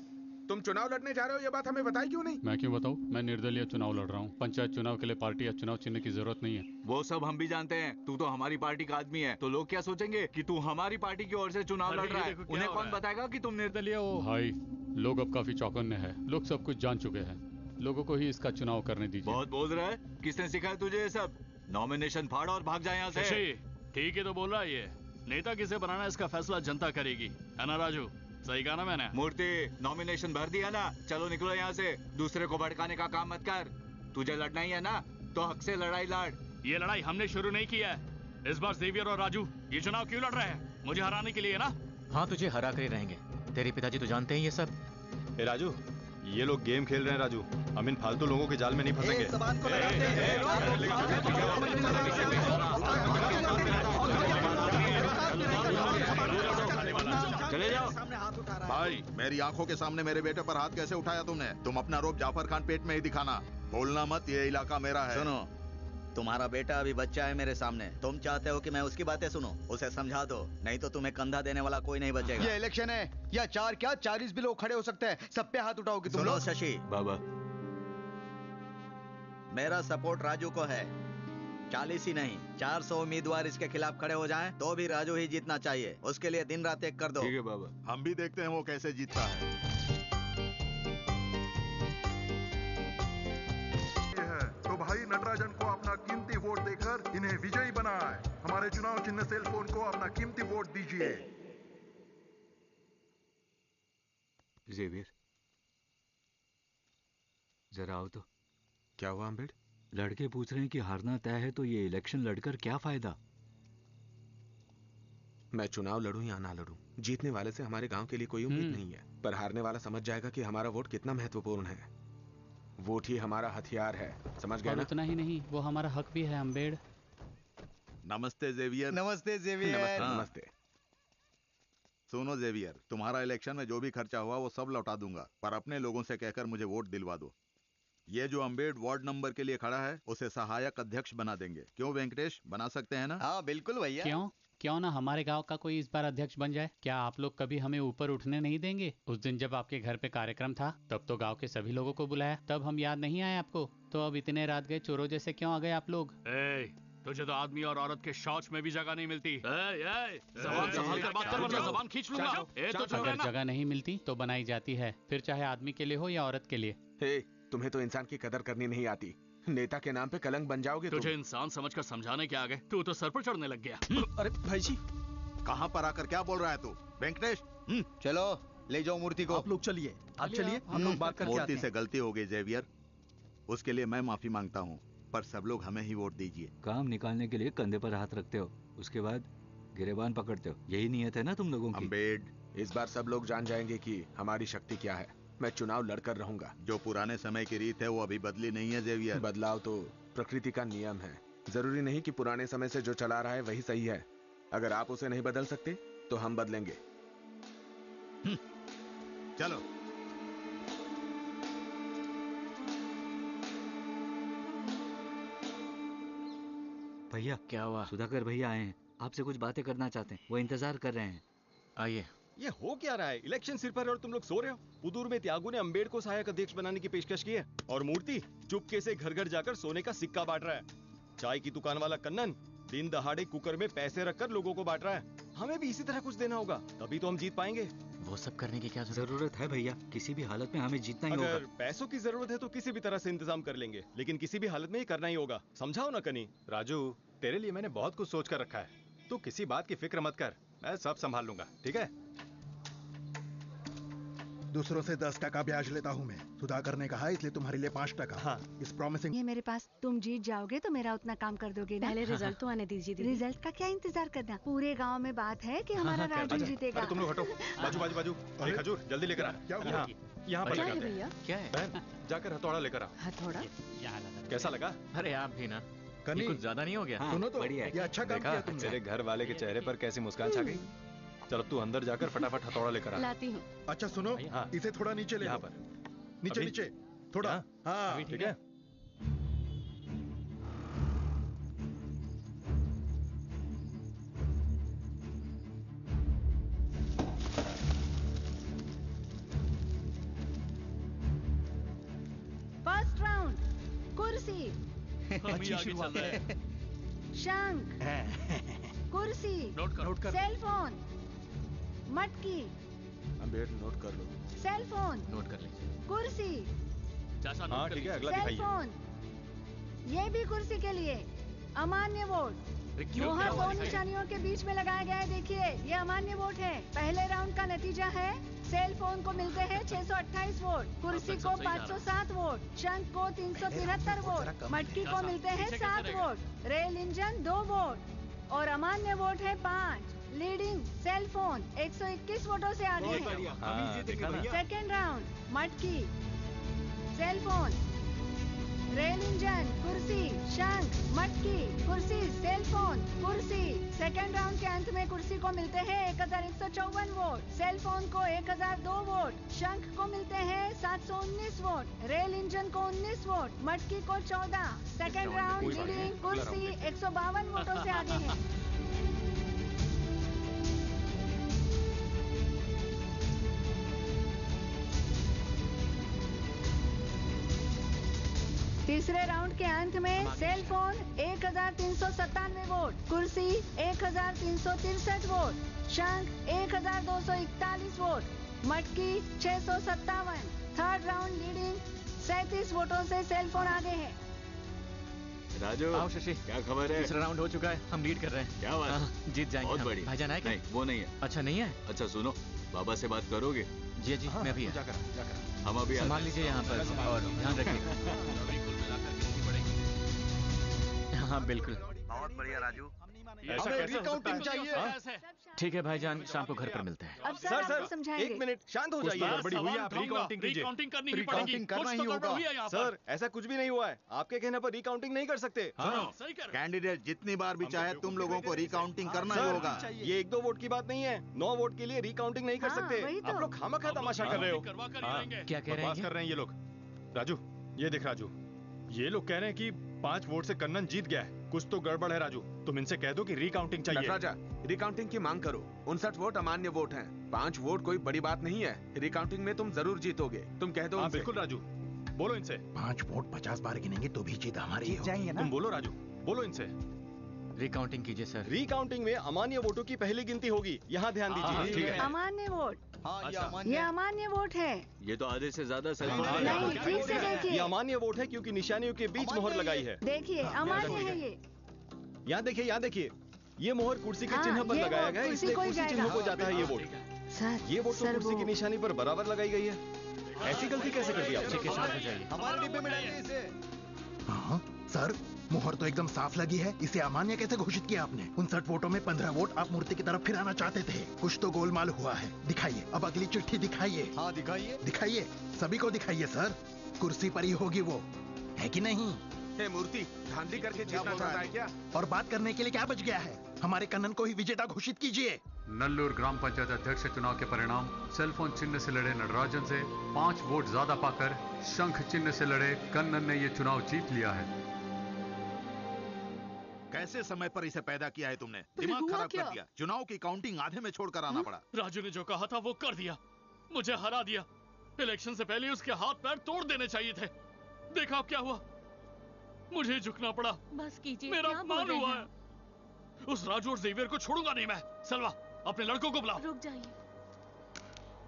तुम चुनाव लड़ने जा रहे हो, ये बात हमें बताई क्यों नहीं? मैं क्यों बताऊं? मैं निर्दलीय चुनाव लड़ रहा हूं। पंचायत चुनाव के लिए पार्टी या चुनाव चिन्ह की जरूरत नहीं है। वो सब हम भी जानते हैं, तू तो हमारी पार्टी का आदमी है, तो लोग क्या सोचेंगे कि तू हमारी पार्टी की ओर से चुनाव लड़ रहा है। उन्हें कौन बताएगा कि तुम निर्दलीय हो? भाई, लोग अब काफी चौकन्ने हैं। लोग सब कुछ जान चुके हैं। लोगों को ही इसका चुनाव करने दीजिए। बहुत बोल रहा है। किसने सिखाया तुझे ये सब? नॉमिनेशन फाड़ और भाग जाए यहाँ से। ठीक है तो बोल रहा है ये। नेता किसे बनाना इसका फैसला जनता करेगी, है ना राजू? सही कहा ना मैंने? मूर्ति, नॉमिनेशन भर दिया ना, चलो निकलो यहाँ से। दूसरे को भड़काने का काम मत कर। तुझे लड़ना ही है ना, तो हक से लड़ाई लड़। ये लड़ाई हमने शुरू नहीं की है। इस बार जेवियर और राजू ये चुनाव क्यों लड़ रहे हैं? मुझे हराने के लिए ना? हाँ, तुझे हरा कर ही रहेंगे। तेरे पिताजी तो जानते हैं ये सब। राजू, ये लोग गेम खेल रहे हैं राजू, हम इन फालतू लोगों के जाल में नहीं फंसेंगे। चले जाओ। भाई, मेरी आंखों के सामने मेरे बेटे पर हाथ कैसे उठाया तुमने? तुम अपना रोब जाफर खान पेट में ही दिखाना, बोलना मत, ये इलाका मेरा है। सुनो, तुम्हारा बेटा अभी बच्चा है मेरे सामने। तुम चाहते हो कि मैं उसकी बातें सुनूं? उसे समझा दो, नहीं तो तुम्हें कंधा देने वाला कोई नहीं बचेगा। ये इलेक्शन है या 40 भी लोग खड़े हो सकते हैं, सब पे हाथ उठाओगे तुम लोग? शशि बाबा, मेरा सपोर्ट राजू को है। 40 ही नहीं, 400 उम्मीदवार इसके खिलाफ खड़े हो जाएं, तो भी राजू ही जीतना चाहिए। उसके लिए दिन रात एक कर दो। ठीक है बाबा। हम भी देखते हैं वो कैसे जीतता है। तो भाई नटराजन को अपना कीमती वोट देकर इन्हें विजयी बनाए। हमारे चुनाव चिन्ह सेल फोन को अपना कीमती वोट दीजिए। जेवियर, जरा आओ तो। क्या हुआ अम्बेड? लड़के पूछ रहे हैं कि हारना तय है तो ये इलेक्शन लड़कर क्या फायदा? मैं चुनाव लड़ूं या ना लड़ूं, जीतने वाले से हमारे गांव के लिए कोई उम्मीद नहीं है, पर हारने वाला समझ जाएगा कि हमारा वोट कितना महत्वपूर्ण है। वोट ही हमारा हथियार है, समझ गया और ना? उतना ही नहीं, वो हमारा हक भी है अम्बेड। नमस्ते जेवियर। नमस्ते जेवियर। नमस्ते नमस्ते। सुनो जेवियर, तुम्हारा इलेक्शन में जो भी खर्चा हुआ वो सब लौटा दूंगा, पर अपने लोगों से कहकर मुझे वोट दिलवा दो। ये जो अम्बेड वार्ड नंबर के लिए खड़ा है उसे सहायक अध्यक्ष बना देंगे। क्यों वेंकटेश, बना सकते हैं ना? हाँ बिल्कुल भैया। क्यों ना हमारे गांव का कोई इस बार अध्यक्ष बन जाए। क्या आप लोग कभी हमें ऊपर उठने नहीं देंगे? उस दिन जब आपके घर पे कार्यक्रम था तब तो गांव के सभी लोगों को बुलाया, तब हम याद नहीं आए आपको? तो अब इतने रात गए चोरों जैसे क्यों आ गए आप लोग? तुझे तो आदमी और औरत के शौच में भी जगह नहीं मिलती। जबान संभाल कर बात कर वरना जबान खींच लूंगा। अगर जगह नहीं मिलती तो बनाई जाती है, फिर चाहे आदमी के लिए हो या औरत के लिए। तुम्हें तो इंसान की कदर करनी नहीं आती। नेता के नाम पे कलंक बन जाओगे। तुझे इंसान समझकर समझाने के आगे तू तो सर पर चढ़ने लग गया। अरे भाई जी, कहाँ पर आकर क्या बोल रहा है तू? वेंकटेश चलो ले जाओ मूर्ति को। आप लोग चलिए, आप चलिए, हम लोग बात करके आते मूर्ति हैं। से गलती हो गई जेवियर, उसके लिए मैं माफी मांगता हूँ, पर सब लोग हमें ही वोट दीजिए। काम निकालने के लिए कंधे पर हाथ रखते हो, उसके बाद गिरेबान पकड़ते हो, यही नियत है ना तुम लोगों की? अम्बेड, इस बार सब लोग जान जाएंगे कि हमारी शक्ति क्या है। मैं चुनाव लड़कर रहूंगा। जो पुराने समय की रीत है वो अभी बदली नहीं है जेवियर। बदलाव तो प्रकृति का नियम है। जरूरी नहीं कि पुराने समय से जो चला रहा है वही सही है। अगर आप उसे नहीं बदल सकते तो हम बदलेंगे। चलो। भैया क्या हुआ? सुधाकर भैया आए हैं, आपसे कुछ बातें करना चाहते हैं, वो इंतजार कर रहे हैं। आइए। ये हो क्या रहा है? इलेक्शन सिर पर है और तुम लोग सो रहे हो। पुदूर में त्यागू ने अम्बेड को सहायक अध्यक्ष बनाने की पेशकश की है और मूर्ति चुपके से घर घर जाकर सोने का सिक्का बांट रहा है। चाय की दुकान वाला कन्नन दिन दहाड़े कुकर में पैसे रखकर लोगों को बांट रहा है। हमें भी इसी तरह कुछ देना होगा, तभी तो हम जीत पाएंगे। वो सब करने की क्या जरूरत है भैया? किसी भी हालत में हमें जीतना ही होगा। अगर पैसों की जरूरत है तो किसी भी तरह से इंतजाम कर लेंगे, लेकिन किसी भी हालत में ये करना ही होगा। समझाओ ना कनी। राजू, तेरे लिए मैंने बहुत कुछ सोच कर रखा है, तू किसी बात की फिक्र मत कर, मैं सब संभाल लूंगा, ठीक है? दूसरों से 10% ब्याज लेता हूँ मैं। सुधाकर ने कहा इसलिए तुम्हारे लिए 5%। हाँ। इस प्रॉमिसिंग। ये मेरे पास, तुम जीत जाओगे तो मेरा उतना काम कर दोगे ना? पहले रिजल्ट तो आने दीजिए दीदी। रिजल्ट का क्या इंतजार करना? पूरे गांव में बात है कि हमारा राजू जीतेगा। तुम लोग हटो, बाजू। अरे खजूर जल्दी लेकर आ। यहाँ पर लगाते हैं। क्या है? बहन जाकर हथौड़ा लेकर आ। हथौड़ा? कैसा लगा? अरे आप भी ना, ये कुछ ज्यादा नहीं हो गया? सुनो तो, ये अच्छा काम किया तुमने। तेरे घर वाले के चेहरे पर कैसी मुस्कान छा गई। चलो तू अंदर जाकर फटाफट हथौड़ा लेकर आ। लाती हूँ। अच्छा सुनो, इसे थोड़ा नीचे ले। यहाँ पर नीचे थोड़ा। हाँ ठीक है। फर्स्ट राउंड कुर्सी, अच्छी शुरुआत है। शंख, कुर्सी, नोट कर। सेल फोन, मटकी, अम्बेड नोट कर लो। सेल फोन, नोट कर लीजिए। कुर्सी, हाँ ठीक है, अगला सेल दिखाइए। फोन। ये भी कुर्सी के लिए अमान्य वोट। मोहर दो निशानियों के बीच में लगाया गया है, देखिए ये अमान्य वोट है। पहले राउंड का नतीजा है, सेल फोन को मिलते हैं 628 वोट, कुर्सी को 507 वोट, शंख को 373 वोट, मटकी को मिलते हैं 7 वोट, रेल इंजन 2 वोट और अमान्य वोट है 5। लीडिंग सेल फोन 121 वोटों से आगे है। सेकेंड राउंड मटकी, सेल फोन, रेल इंजन, कुर्सी, शंख, मटकी, कुर्सी, सेल फोन, कुर्सी। सेकेंड राउंड के अंत में कुर्सी को मिलते हैं 1154 वोट, सेल फोन को 1002 वोट, शंख को मिलते हैं 719 वोट, रेल इंजन को 19 वोट, मटकी को 14। सेकेंड राउंड लीडिंग कुर्सी 152 वोटों से आगे है। तीसरे राउंड के अंत में सेल फोन 1397 वोट, कुर्सी 1363 वोट, शंख 1241 वोट, मटकी 657। थर्ड राउंड लीडिंग 37 वोटों से सेल फोन आगे है। राजू, आओ शशि, क्या खबर है? तीसरा राउंड हो चुका है, हम लीड कर रहे हैं। क्या बात? जीत जाएंगे। बहुत बढ़िया। भाईजान आए क्या? नहीं, वो नहीं है। अच्छा नहीं है? अच्छा सुनो, बाबा से बात करोगे? जी मैं भी। हम अभी संभाल लीजिए यहाँ पर और ध्यान रखिए। हाँ बिल्कुल। बहुत बढ़िया राजू, हमें रिकाउंटिंग चाहिए। ठीक है भाईजान, शाम को घर पर मिलते हैं। अब सर आपको समझाएंगे। एक मिनट शांत हो जाइए। गड़बड़ी हुई है, आप रिकाउंटिंग कीजिए। रिकाउंटिंग करनी ही पड़ेगी। करना ही होगा। सर ऐसा कुछ भी नहीं हुआ है, आपके कहने पर रिकाउंटिंग नहीं कर सकते। सही कह रहे। कैंडिडेट जितनी बार भी चाहे तुम लोगों को रिकाउंटिंग करना ही होगा। ये 1-2 वोट की बात नहीं है, 9 वोट के लिए रिकाउंटिंग नहीं कर सकते। आप लोग खामखा तमाशा कर रहे हो। क्या कह रहे हैं? कर रहे हैं ये लोग। राजू, ये देख राजू, ये लोग कह रहे हैं कि 5 वोट से कन्नन जीत गया है। कुछ तो गड़बड़ है राजू, तुम इनसे कह दो कि रिकाउंटिंग चाहिए। नटराजा, रिकाउंटिंग की मांग करो। 59 वोट अमान्य वोट हैं। 5 वोट कोई बड़ी बात नहीं है। रिकाउंटिंग में तुम जरूर जीतोगे। तुम कह दो। हाँ बिल्कुल राजू, बोलो इनसे। 5 वोट 50 बार गिनेंगे तो भी जीत हमारी जाएंगे ना। तुम बोलो राजू, बोलो इनसे। रिकाउंटिंग कीजिए सर। रिकाउंटिंग में अमान्य वोटों की पहली गिनती होगी, यहाँ ध्यान दीजिए। ठीक है। अमान्य वोट। ये अमान्य वोट है। ये तो आधे से ज्यादा नहीं, ठीक से देखिए। ये अमान्य वोट है क्योंकि निशानियों के बीच मोहर लगाई है। देखिए अमान्य है ये। यहाँ देखिए, यहाँ देखिए, ये मोहर कुर्सी के चिन्ह पर लगाया गया है, इसलिए कुर्सी चिन्ह को जाता है ये वोट। ये वोट तो कुर्सी की निशानी पर बराबर लगाई गई है। ऐसी गलती कैसे कर दी आपने? हमारे डिब्बे में डालिए इसे। हाँ सर, मोहर तो एकदम साफ लगी है। इसे अमान्य कैसे घोषित किया आपने? 59 वोटों में 15 वोट आप मूर्ति की तरफ फिराना चाहते थे। कुछ तो गोलमाल हुआ है। दिखाइए, अब अगली चिट्ठी दिखाइए। हाँ दिखाइए। दिखाइए, सभी को दिखाइए सर। कुर्सी पर ही होगी वो, है कि नहीं? मूर्ति धांधली करके जीतना चाहता है क्या? और बात करने के लिए क्या बच गया है? हमारे कन्नन को ही विजेता घोषित कीजिए। नल्लूर ग्राम पंचायत अध्यक्ष चुनाव के परिणाम। सेलफोन चिन्ह से लड़े नटराजन से 5 वोट ज्यादा पाकर शंख चिन्ह से लड़े कन्नन ने ये चुनाव जीत लिया है। कैसे समय पर इसे पैदा किया है तुमने? दिमाग खराब कर दिया। चुनाव की काउंटिंग आधे में छोड़कर आना पड़ा। राजू ने जो कहा था वो कर दिया, मुझे हरा दिया। इलेक्शन से पहले उसके हाथ पैर तोड़ देने चाहिए थे। देखा अब क्या हुआ, मुझे झुकना पड़ा। बस कीजिए, मेरा अपमान हुआ है। उस राजू और जेवियर को छोड़ूंगा नहीं मैं। सलवा, अपने लड़कों को बुलाओ। रुक जाइए।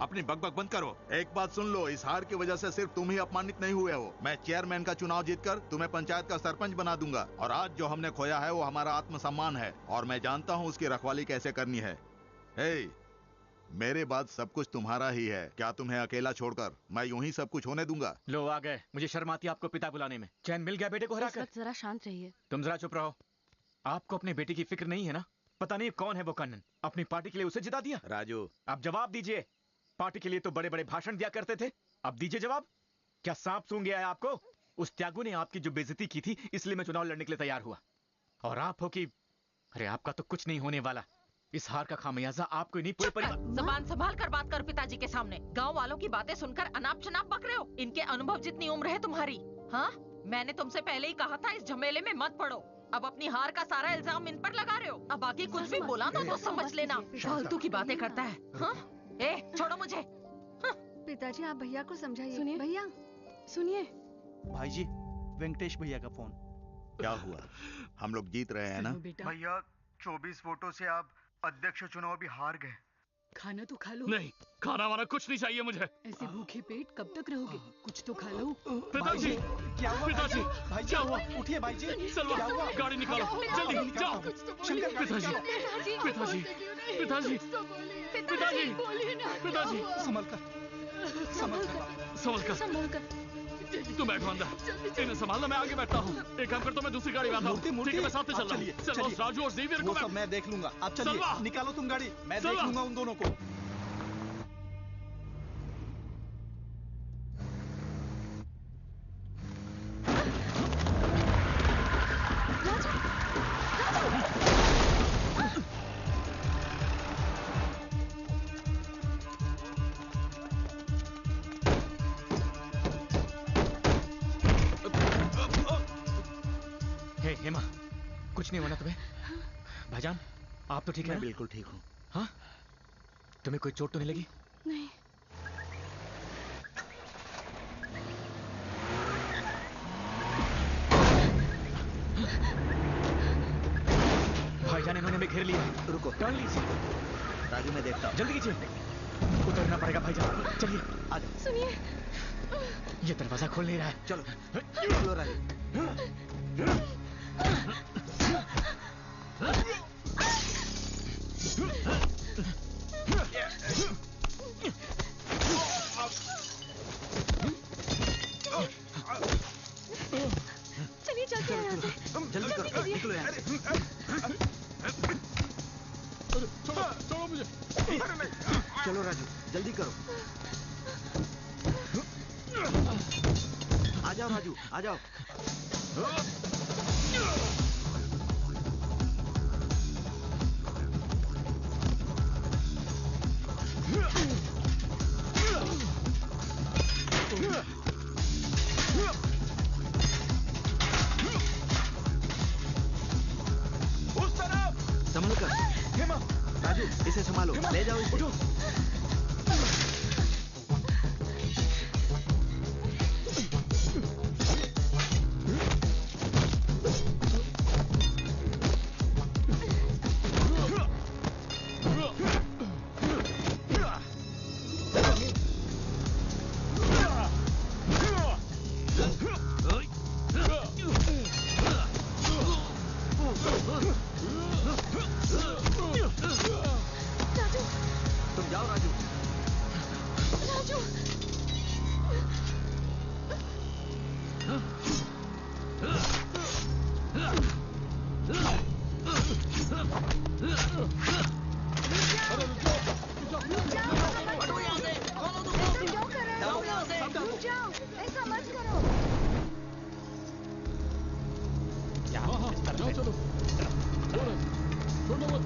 अपनी बकबक बंद करो। एक बात सुन लो, इस हार की वजह से सिर्फ तुम ही अपमानित नहीं हुए हो। मैं चेयरमैन का चुनाव जीतकर तुम्हें पंचायत का सरपंच बना दूंगा। और आज जो हमने खोया है वो हमारा आत्मसम्मान है, और मैं जानता हूँ उसकी रखवाली कैसे करनी है। हे, मेरे बाद सब कुछ तुम्हारा ही है। क्या तुम्हें अकेला छोड़कर मैं यूं ही सब कुछ होने दूंगा? लो आ गए। मुझे शर्म आती है आपको पिता बुलाने में। चैन मिल गया बेटे को हराकर। जरा शांत रहिए। तुम जरा चुप रहो। आपको अपने बेटे की फिक्र नहीं है ना? पता नहीं कौन है वो कन्नन, अपनी पार्टी के लिए उसे जिता दिया। राजू, अब जवाब दीजिए। पार्टी के लिए तो बड़े बड़े भाषण दिया करते थे, अब दीजिए जवाब। क्या सांप सूंघ गया है आपको? उस त्यागू ने आपकी जो बेइज्जती की थी, इसलिए मैं चुनाव लड़ने के लिए तैयार हुआ। और आप हो कि अरे आपका तो कुछ नहीं होने वाला। इस हार का खामियाजा आपको नहीं, पूरे परिवार। जबान संभाल कर बात कर पिताजी के सामने। गांव वालों की बातें सुनकर अनाप शनाप बक रहे हो। इनके अनुभव जितनी उम्र है तुम्हारी। हाँ, मैंने तुमसे पहले ही कहा था इस झमेले में मत पड़ो। अब अपनी हार का सारा इल्जाम इन पर लगा रहे हो। अब आगे कुछ भी बोला ना तो समझ लेना फालतू की बातें करता है। हाँ? ए, छोड़ो मुझे। पिताजी आप भैया को समझाइए। सुनिए भैया, सुनिए। भाई जी, वेंकटेश भैया का फोन। क्या हुआ? हम लोग जीत रहे हैं ना? भैया 24 वोटों से आप अध्यक्ष चुनाव भी हार गए। खाना तो खा लो। नहीं, खाना वाना कुछ नहीं चाहिए मुझे। ऐसे भूखे पेट कब तक रहोगे? कुछ तो खा लो। पिताजी, क्या हुआ? पिताजी, भाई क्या हुआ? उठिए भाई जी। सलवा, गाड़ी निकालो, जल्दी जाओ। शंकर, पिताजी, पिताजी, पिताजी, पिताजी, पिताजी, संभल कर, संभल कर, संभल कर, संभल कर। तुम बैठो अंदर, इन्हें संभालना, मैं आगे बैठता हूँ। एक काम करता हूँ, मैं दूसरी गाड़ी में आता हूँ। ठीक है, मैं साथ में चल रहा हूँ। चलो, राजू और जेवियर को सब मैं देख लूंगा। आप चलिए, निकालो तुम गाड़ी, मैं देख लूंगा उन दोनों को। हेमा, कुछ नहीं होना तुम्हें? भाईजान, आप तो ठीक है? बिल्कुल ठीक हूँ। हाँ? तुम्हें कोई चोट तो नहीं लगी? नहीं। भाईजान, इन्होंने हमें घेर लिया। रुको, टर्न लीजिए। राजू मैं देखता हूँ। जल्दी कीजिए, उतरना पड़ेगा भाईजान। चलिए, आ जाओ। सुनिए, ये दरवाजा खोल नहीं रहा है। चलो, चलो राजू। चलिए चलते हैं यहाँ से। जल्दी करो, निकलो यहाँ से। राजू, जल्दी करो। आ जाओ राजू, आ जाओ। उस तरफ। संभल कर। हेमा, राजू इसे संभालो, ले जाओ इसे। तुम जाओ राजू। राजू। रुक जाओ, ऐसा मत करो। चलो चलो छोड़ो मत।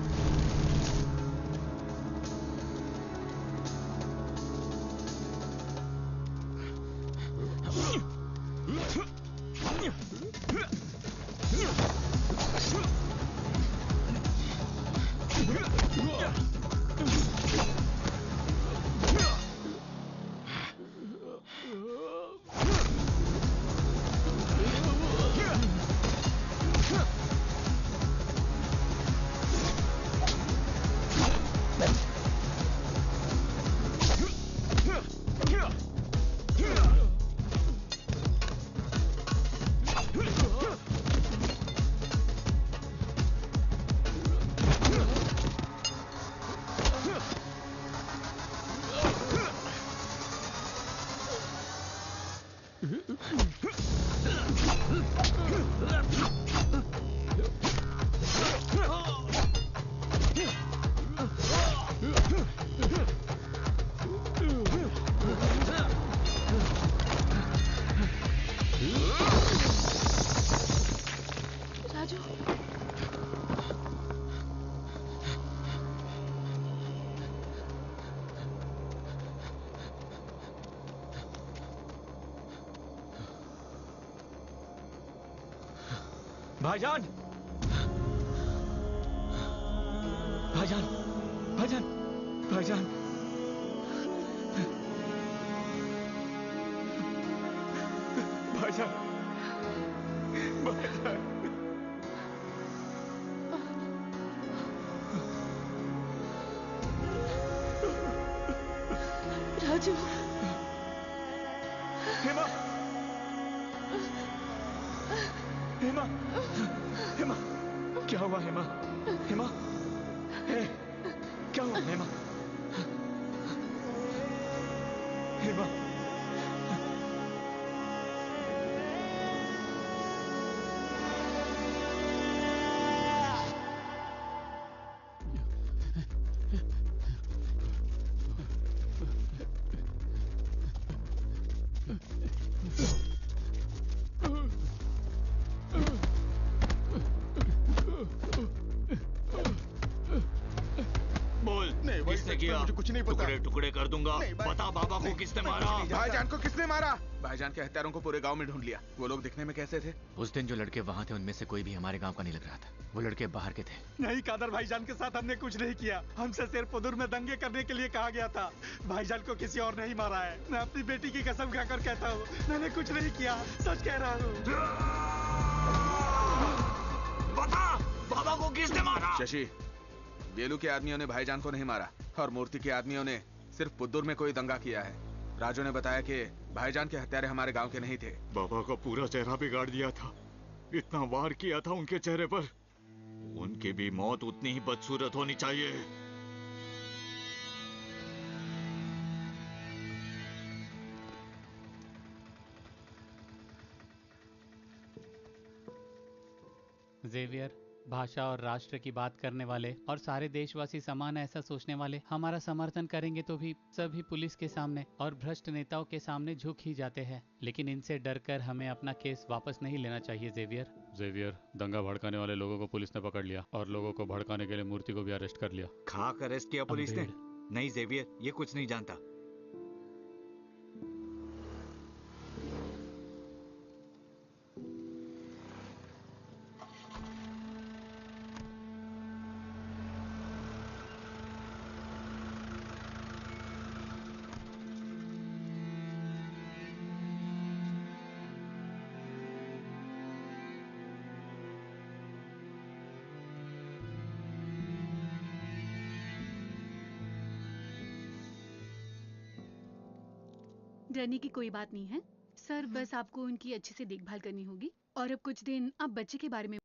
राजू। भाईजान, भाईजान, भाईजान, भाईजान, भाईजान, भाईजान। राजू। हेमा, हेमा, हेमा, क्या हुआ हेमा? हेमा, हे, क्या हुआ हेमा? हेमा, किसने किया? मुझे कुछ नहीं पता। टुकड़े टुकड़े कर दूंगा। बता बाबा को किसने मारा? भाईजान को किसने मारा? भाईजान के हत्यारों को पूरे गांव में ढूंढ लिया। वो लोग दिखने में कैसे थे? उस दिन जो लड़के वहाँ थे उनमें से कोई भी हमारे गांव का नहीं लग रहा था। वो लड़के बाहर के थे। नहीं, कादर भाईजान के साथ हमने कुछ नहीं किया। हमसे सिर्फ पुदुर में दंगे करने के लिए कहा गया था। भाईजान को किसी और नहीं मारा है। मैं अपनी बेटी की कसम खाकर कहता हूँ, मैंने कुछ नहीं किया, सच कह रहा हूँ। बता बाबा को किसने मारा? शशि, वेलू के आदमियों ने भाईजान को नहीं मारा और मूर्ति के आदमियों ने सिर्फ पुद्दूर में कोई दंगा किया है। राजू ने बताया कि भाईजान के हत्यारे हमारे गांव के नहीं थे। बाबा का पूरा चेहरा बिगाड़ दिया था। इतना वार किया था उनके चेहरे पर। उनकी भी मौत उतनी ही बदसूरत होनी चाहिए। जेवियर, भाषा और राष्ट्र की बात करने वाले और सारे देशवासी समान ऐसा सोचने वाले हमारा समर्थन करेंगे तो भी सभी पुलिस के सामने और भ्रष्ट नेताओं के सामने झुक ही जाते हैं। लेकिन इनसे डरकर हमें अपना केस वापस नहीं लेना चाहिए जेवियर। जेवियर, दंगा भड़काने वाले लोगों को पुलिस ने पकड़ लिया और लोगों को भड़काने के लिए मूर्ति को भी अरेस्ट कर लिया। खाक अरेस्ट किया पुलिस ने? नहीं जेवियर, ये कुछ नहीं जानता। डरने की कोई बात नहीं है सर, बस आपको उनकी अच्छे से देखभाल करनी होगी और अब कुछ दिन आप बच्चे के बारे में।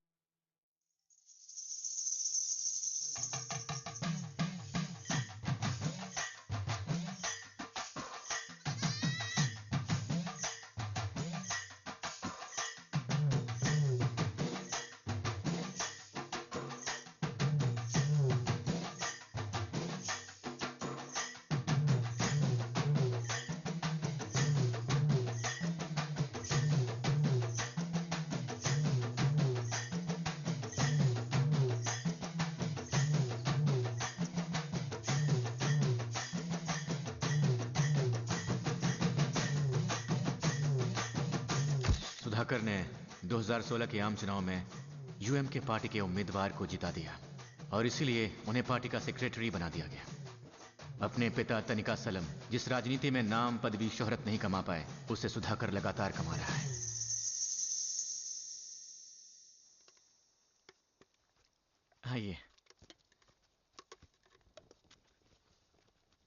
सुधाकर ने 2016 के आम चुनाव में यूएम के पार्टी के उम्मीदवार को जिता दिया और इसीलिए उन्हें पार्टी का सेक्रेटरी बना दिया गया। अपने पिता तनिका सलम जिस राजनीति में नाम पदवी शोहरत नहीं कमा पाए, उसे सुधाकर लगातार कमा रहा है। आइए।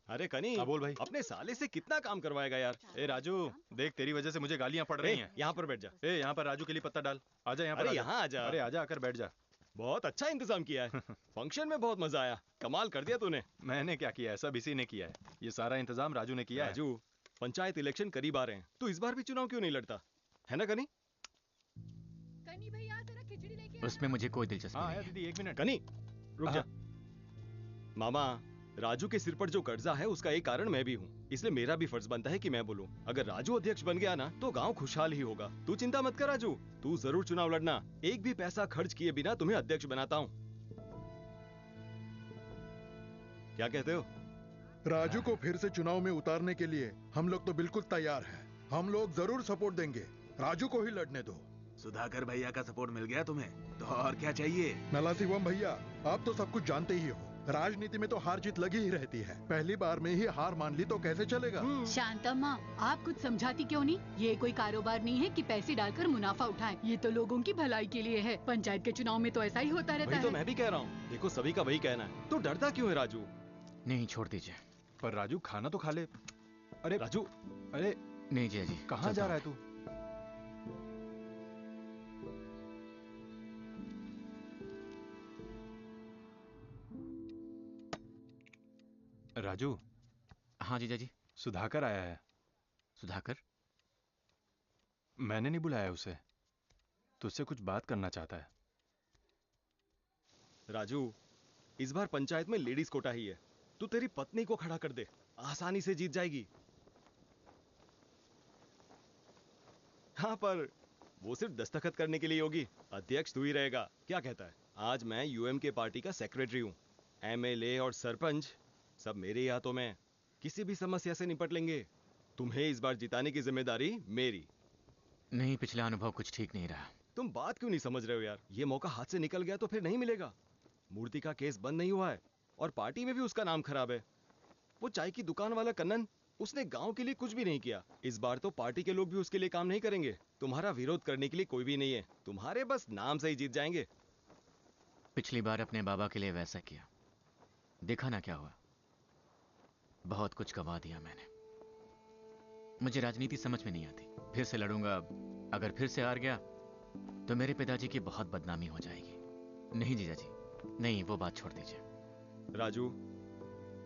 अरे कनी, बोल भाई। अपने साले से कितना काम करवाएगा यार। ए राजू, देख तेरी वजह से मुझे गालियां पड़ रही हैं। यहाँ पर बैठ जा। ए यहाँ पर राजू के लिए पत्ता डाल। आजा यहाँ पर। अरे यहाँ आजा। अरे आजा, आकर बैठ जा। बहुत अच्छा इंतजाम किया है। फंक्शन में बहुत मजा आया। कमाल कर दिया तूने। मैंने क्या किया है, सब इसी ने किया है। ये सारा इंतजाम राजू ने किया है। राजू, पंचायत इलेक्शन करीब आ रहे हैं, तू इस बार भी चुनाव क्यों नहीं लड़ता, है ना कनी? कनी भैया जरा खिचड़ी लेके। उसमें मुझे कोई दिलचस्पी नहीं है। दीदी एक मिनट। कनी रुक जा। मामा, राजू के सिर पर जो कर्जा है उसका एक कारण मैं भी हूँ, इसलिए मेरा भी फर्ज बनता है कि मैं बोलूं। अगर राजू अध्यक्ष बन गया ना तो गांव खुशहाल ही होगा। तू चिंता मत कर राजू, तू जरूर चुनाव लड़ना। एक भी पैसा खर्च किए बिना तुम्हें अध्यक्ष बनाता हूँ। क्या कहते हो? राजू को फिर से चुनाव में उतारने के लिए हम लोग तो बिल्कुल तैयार हैं। हम लोग जरूर सपोर्ट देंगे। राजू को ही लड़ने दो। सुधाकर भैया का सपोर्ट मिल गया तुम्हें तो और क्या चाहिए? नलासिवम भैया, आप तो सब कुछ जानते ही हो। राजनीति में तो हार जीत लगी ही रहती है। पहली बार में ही हार मान ली तो कैसे चलेगा? शांता माँ, आप कुछ समझाती क्यों नहीं? ये कोई कारोबार नहीं है कि पैसे डालकर मुनाफा उठाएं। ये तो लोगों की भलाई के लिए है। पंचायत के चुनाव में तो ऐसा ही होता रहता है। तो मैं भी कह रहा हूँ, देखो सभी का वही कहना है। तो डरता क्यों है राजू? नहीं, छोड़ दीजिए। पर राजू खाना तो खा ले। अरे राजू, अरे नहीं जी जी, कहाँ जा रहा है तू? राजू। हाँ जीजा जी। सुधाकर आया है। सुधाकर? मैंने नहीं बुलाया उसे, तुझसे कुछ बात करना चाहता है। राजू, इस बार पंचायत में लेडीज कोटा ही है। तू तेरी पत्नी को खड़ा कर दे, आसानी से जीत जाएगी। हाँ, पर वो सिर्फ दस्तखत करने के लिए होगी। अध्यक्ष तू ही रहेगा। क्या कहता है? आज मैं यूएम के पार्टी का सेक्रेटरी हूँ। एमएलए और सरपंच सब मेरे ही हाथों में। किसी भी समस्या से निपट लेंगे। तुम्हें इस बार जिताने की जिम्मेदारी मेरी। नहीं, पिछला अनुभव कुछ ठीक नहीं रहा। तुम बात क्यों नहीं समझ रहे हो यार? ये मौका हाथ से निकल गया तो फिर नहीं मिलेगा। मूर्ति का केस बंद नहीं हुआ है और पार्टी में भी उसका नाम खराब है। वो चाय की दुकान वाला कन्नन, उसने गांव के लिए कुछ भी नहीं किया। इस बार तो पार्टी के लोग भी उसके लिए काम नहीं करेंगे। तुम्हारा विरोध करने के लिए कोई भी नहीं है। तुम्हारे बस नाम से ही जीत जाएंगे। पिछली बार अपने बाबा के लिए वैसा किया, देखा ना क्या हुआ। बहुत कुछ गवा दिया मैंने। मुझे राजनीति समझ में नहीं आती। फिर से लड़ूंगा, अगर फिर से हार गया तो मेरे पिताजी की बहुत बदनामी हो जाएगी। नहीं जीजा जी, नहीं, वो बात छोड़ दीजिए। राजू,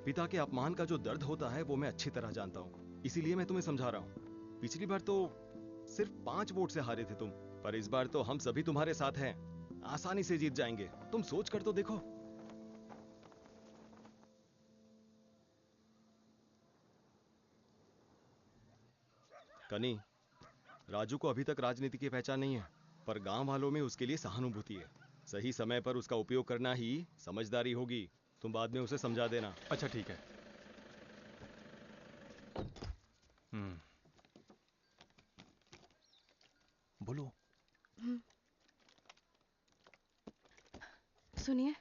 पिता के अपमान का जो दर्द होता है वो मैं अच्छी तरह जानता हूँ, इसीलिए मैं तुम्हें समझा रहा हूँ। पिछली बार तो सिर्फ 5 वोट से हारे थे तुम, पर इस बार तो हम सभी तुम्हारे साथ हैं। आसानी से जीत जाएंगे। तुम सोच कर तो देखो। कनी, राजू को अभी तक राजनीति की पहचान नहीं है, पर गांव वालों में उसके लिए सहानुभूति है। सही समय पर उसका उपयोग करना ही समझदारी होगी। तुम बाद में उसे समझा देना। अच्छा ठीक है। बोलो। सुनिए,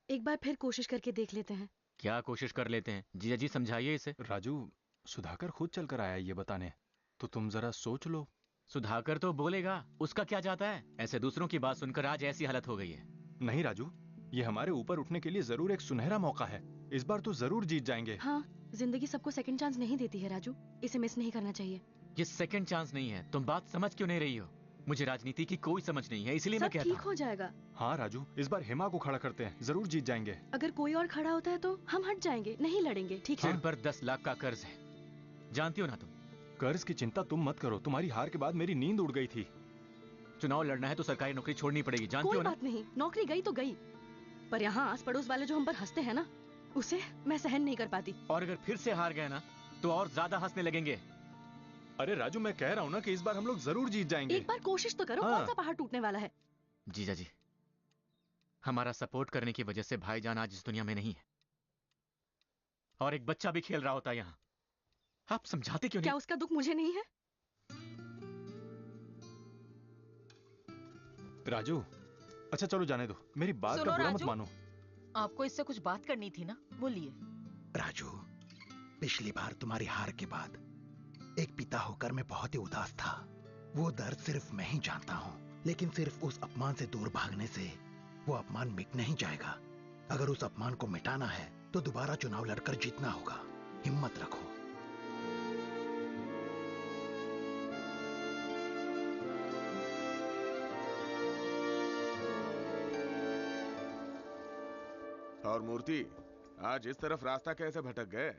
एक बार फिर कोशिश करके देख लेते हैं। क्या कोशिश कर लेते हैं? जीजा जी समझाइए इसे। राजू, सुधाकर खुद चलकर आया ये बताने, तो तुम जरा सोच लो। सुधाकर तो बोलेगा, उसका क्या जाता है? ऐसे दूसरों की बात सुनकर आज ऐसी हालत हो गई है। नहीं राजू, ये हमारे ऊपर उठने के लिए जरूर एक सुनहरा मौका है। इस बार तो जरूर जीत जाएंगे। हाँ, जिंदगी सबको सेकंड चांस नहीं देती है राजू, इसे मिस नहीं करना चाहिए। ये सेकंड चांस नहीं है। तुम बात समझ क्यों नहीं रही हो? मुझे राजनीति की कोई समझ नहीं है, इसलिए मैं कहता ठीक हो जाएगा। हाँ राजू, इस बार हेमा को खड़ा करते हैं, जरूर जीत जाएंगे। अगर कोई और खड़ा होता है तो हम हट जाएंगे, नहीं लड़ेंगे, ठीक है? सिर पर 10 लाख का कर्ज है, जानती हो ना तुम? कर्ज की चिंता तुम मत करो, तुम्हारी हार के बाद मेरी नींद उड़ गई थी। चुनाव लड़ना है तो सरकारी नौकरी छोड़नी पड़ेगी, जानती हो ना? कोई बात नहीं, नौकरी गई तो गई, पर यहाँ आस पड़ोस वाले जो हम पर हंसते हैं ना, उसे मैं सहन नहीं कर पाती। और अगर फिर से हार गए ना तो और ज्यादा हंसने लगेंगे। अरे राजू, मैं कह रहा हूँ ना कि इस बार हम लोग जरूर जीत जाएंगे। एक बार कोशिश तो करो। हाँ। कौन सा पहाड़ टूटने वाला है? जीजा जी, हमारा सपोर्ट करने की वजह से भाईजान आज इस दुनिया में नहीं है, और एक बच्चा भी खेल रहा होता है यहाँ। आप समझाते क्यों नहीं? क्या उसका दुख मुझे नहीं है? राजू, अच्छा चलो जाने दो, मेरी बात का बुरा मत मानो। आपको इससे कुछ बात करनी थी ना, बोलिए। राजू, पिछली बार तुम्हारी हार के बाद एक पिता होकर मैं बहुत ही उदास था। वो दर्द सिर्फ मैं ही जानता हूँ, लेकिन सिर्फ उस अपमान से दूर भागने से वो अपमान मिट नहीं जाएगा। अगर उस अपमान को मिटाना है तो दोबारा चुनाव लड़कर जीतना होगा। हिम्मत रखो। और मूर्ति, आज इस तरफ रास्ता कैसे भटक गए?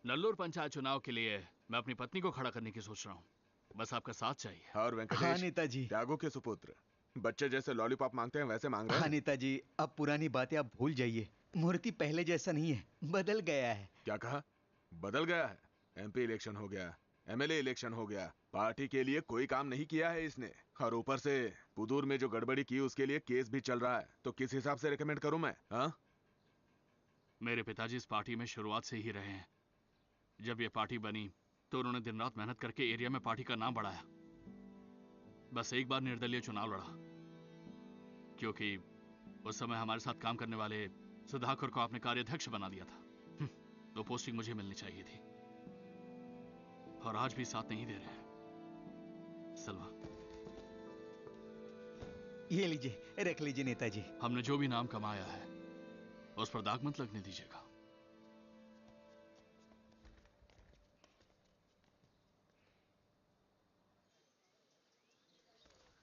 नल्लूर पंचायत चुनाव के लिए मैं अपनी पत्नी को खड़ा करने की सोच रहा हूँ, बस आपका साथ चाहिए। और वेंकटेश? हाँ नेताजी। त्यागो के सुपुत्र, बच्चे जैसे लॉलीपॉप मांगते हैं वैसे मांग रहे हैं। हाँ नेताजी, अब पुरानी बातें आप भूल जाइए। मूर्ति पहले जैसा नहीं है, बदल गया है। क्या कहा? बदल गया है? एमपी इलेक्शन हो गया, एमएलए इलेक्शन हो गया, पार्टी के लिए कोई काम नहीं किया है इसने। और ऊपर से पुदूर में जो गड़बड़ी की उसके लिए केस भी चल रहा है, तो किस हिसाब से रिकमेंड करूं मैं? हाँ, मेरे पिताजी इस पार्टी में शुरुआत से ही रहे हैं। जब ये पार्टी बनी तो उन्होंने दिन रात मेहनत करके एरिया में पार्टी का नाम बढ़ाया। बस एक बार निर्दलीय चुनाव लड़ा, क्योंकि उस समय हमारे साथ काम करने वाले सुधाकर को आपने कार्याध्यक्ष बना दिया था। तो पोस्टिंग मुझे मिलनी चाहिए थी, और आज भी साथ नहीं दे रहे हैं। सलवा, ये लीजिए, रख लीजिए नेताजी। हमने जो भी नाम कमाया है उस पर दाग मत लगने दीजिएगा।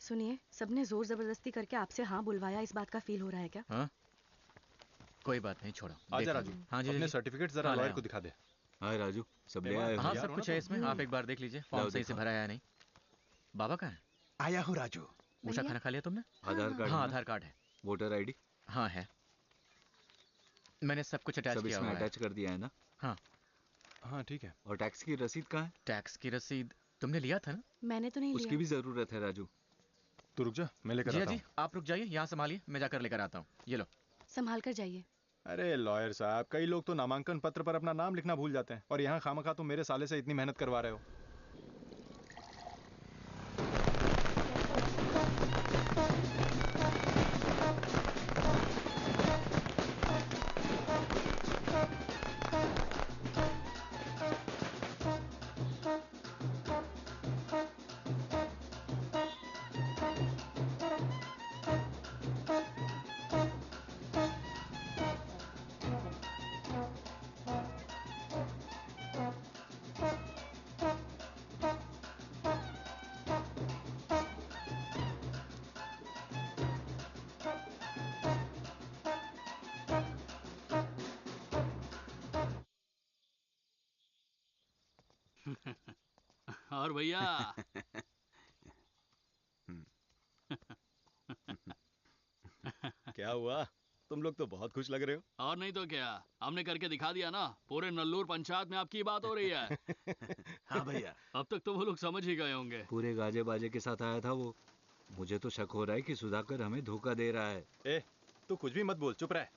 सुनिए, सबने जोर जबरदस्ती करके आपसे हाँ बुलवाया, इस बात का फील हो रहा है क्या? हाँ? कोई बात नहीं, छोड़ो। आजा राजू, हाँ जी, अपने सर्टिफिकेट जरा लॉयर को दिखा दे। हाँ राजू, सब ले आए हो? हाँ, सब कुछ है इसमें, आप एक बार देख लीजिए। फॉर्म सही से भरा है या नहीं। बाबा कहाँ है? आया हूँ राजू। उषा, खाना खा लिया तुमने? आधार कार्ड? हाँ, आधार कार्ड है। Voter ID? हाँ है, मैंने सब कुछ अटैच किया हुआ है। अटैच कर दिया है ना? हाँ हाँ ठीक है। और टैक्स की रसीद कहाँ है? टैक्स की रसीद तुमने लिया था ना? मैंने तो नहीं लिया। उसकी भी जरूरत है राजू। तू रुक जा, मैं लेकर आता हूँ। जी, आप रुक जाइए, यहाँ संभालिए, मैं जाकर लेकर आता हूँ। ये लो। संभाल कर जाइए। अरे लॉयर साहब, कई लोग तो नामांकन पत्र पर अपना नाम लिखना भूल जाते हैं, और यहाँ खामखा तुम मेरे साले से इतनी मेहनत करवा रहे हो। और भैया क्या हुआ? तुम लोग तो बहुत खुश लग रहे हो। और नहीं तो क्या, हमने करके दिखा दिया ना। पूरे नल्लूर पंचायत में आपकी बात हो रही है। हाँ भैया। अब तक तो वो लोग समझ ही गए होंगे। पूरे गाजे बाजे के साथ आया था वो। मुझे तो शक हो रहा है कि सुधाकर हमें धोखा दे रहा है। ए, तू कुछ भी मत बोल, चुप रह।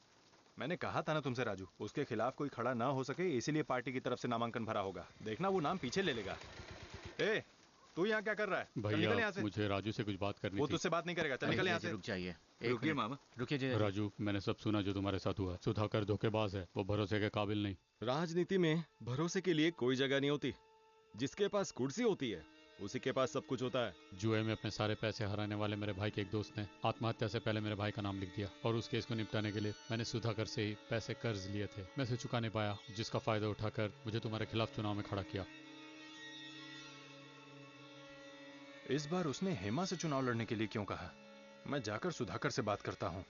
मैंने कहा था ना तुमसे राजू, उसके खिलाफ कोई खड़ा ना हो सके इसीलिए पार्टी की तरफ से नामांकन भरा होगा। देखना वो नाम पीछे ले लेगा। ए, तू यहाँ क्या कर रहा है? चल निकल यहाँ भैया से। मुझे राजू से कुछ बात करनी वो थी। तुझसे बात नहीं करेगा, चल निकल यहाँ से। रुक जाइए। रुकिए मामा। रुकिए जी। राजू, मैंने सब सुना जो तुम्हारे साथ हुआ। सुधाकर धोखेबाज है, वो भरोसे के काबिल नहीं। राजनीति में भरोसे के लिए कोई जगह नहीं होती। जिसके पास कुर्सी होती है उसी के पास सब कुछ होता है। जुए में अपने सारे पैसे हराने वाले मेरे भाई के एक दोस्त ने आत्महत्या से पहले मेरे भाई का नाम लिख दिया, और उस केस को निपटाने के लिए मैंने सुधाकर से ही पैसे कर्ज लिए थे। मैं उसे चुका नहीं पाया, जिसका फायदा उठाकर मुझे तुम्हारे खिलाफ चुनाव में खड़ा किया। इस बार उसने हेमा से चुनाव लड़ने के लिए क्यों कहा? मैं जाकर सुधाकर से बात करता हूँ।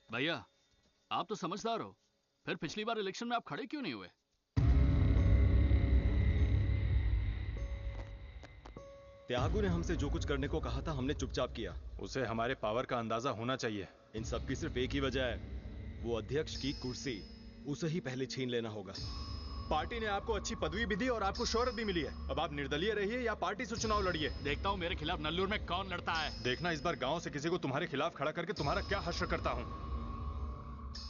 भैया आप तो समझदार हो, फिर पिछली बार इलेक्शन में आप खड़े क्यों नहीं हुए? त्यागू ने हमसे जो कुछ करने को कहा था हमने चुपचाप किया। उसे हमारे पावर का अंदाजा होना चाहिए। इन सब की सिर्फ एक ही वजह है, वो अध्यक्ष की कुर्सी। उसे ही पहले छीन लेना होगा। पार्टी ने आपको अच्छी पदवी भी दी और आपको शोहरत भी मिली है। अब आप निर्दलीय रहिए या पार्टी से चुनाव लड़िए। देखता हूँ मेरे खिलाफ नल्लूर में कौन लड़ता है। देखना इस बार गांव से किसी को तुम्हारे खिलाफ खड़ा करके तुम्हारा क्या हश्र करता हूँ।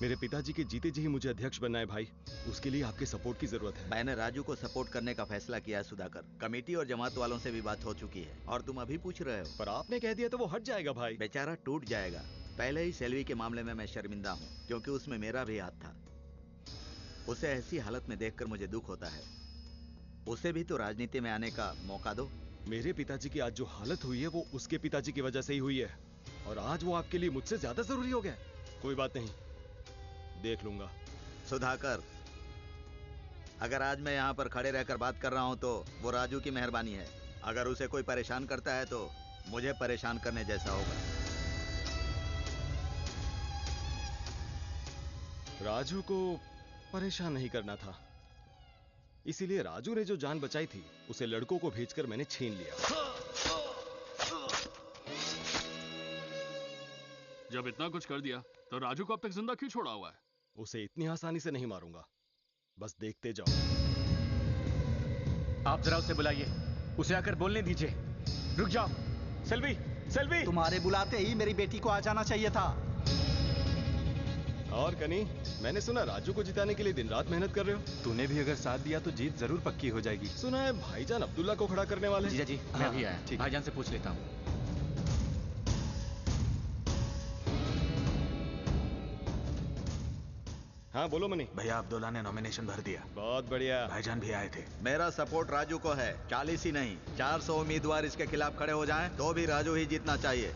मेरे पिताजी के जीते जी ही मुझे अध्यक्ष बनना है भाई। उसके लिए आपके सपोर्ट की जरूरत है। मैंने राजू को सपोर्ट करने का फैसला किया है सुधाकर। कमेटी और जमात वालों से भी बात हो चुकी है और तुम अभी पूछ रहे हो। पर आपने कह दिया तो वो हट जाएगा भाई। बेचारा टूट जाएगा। पहले ही सेल्वी के मामले में मैं शर्मिंदा हूँ, क्योंकि उसमें मेरा भी हाथ था। उसे ऐसी हालत में देखकर मुझे दुख होता है। उसे भी तो राजनीति में आने का मौका दो। मेरे पिताजी की आज जो हालत हुई है वो उसके पिताजी की वजह से ही हुई है, और आज वो आपके लिए मुझसे ज्यादा जरूरी हो गया। कोई बात नहीं, देख लूंगा। सुधाकर, अगर आज मैं यहाँ पर खड़े रहकर बात कर रहा हूँ तो वो राजू की मेहरबानी है। अगर उसे कोई परेशान करता है तो मुझे परेशान करने जैसा होगा। राजू को परेशान नहीं करना था, इसीलिए राजू ने जो जान बचाई थी उसे लड़कों को भेजकर मैंने छीन लिया। जब इतना कुछ कर दिया तो राजू को अब तक जिंदा क्यों छोड़ा हुआ है? उसे इतनी आसानी से नहीं मारूंगा, बस देखते जाओ। आप जरा उसे बुलाइए, उसे आकर बोलने दीजिए। रुक जाओ। सेल्वी, सेल्वी! तुम्हारे बुलाते ही मेरी बेटी को आ जाना चाहिए था। और कनी, मैंने सुना राजू को जिताने के लिए दिन रात मेहनत कर रहे हो। तूने भी अगर साथ दिया तो जीत जरूर पक्की हो जाएगी। सुना है भाईजान अब्दुल्ला को खड़ा करने वाले। जीजा जी, मैं भी आया। भाईजान से पूछ लेता हूँ। हाँ बोलो मनी। भैया अब्दुल्ला ने नॉमिनेशन भर दिया। बहुत बढ़िया। भाईजान भी आए थे। मेरा सपोर्ट राजू को है। 40 ही नहीं 400 उम्मीदवार इसके खिलाफ खड़े हो जाएं तो भी राजू ही जीतना चाहिए।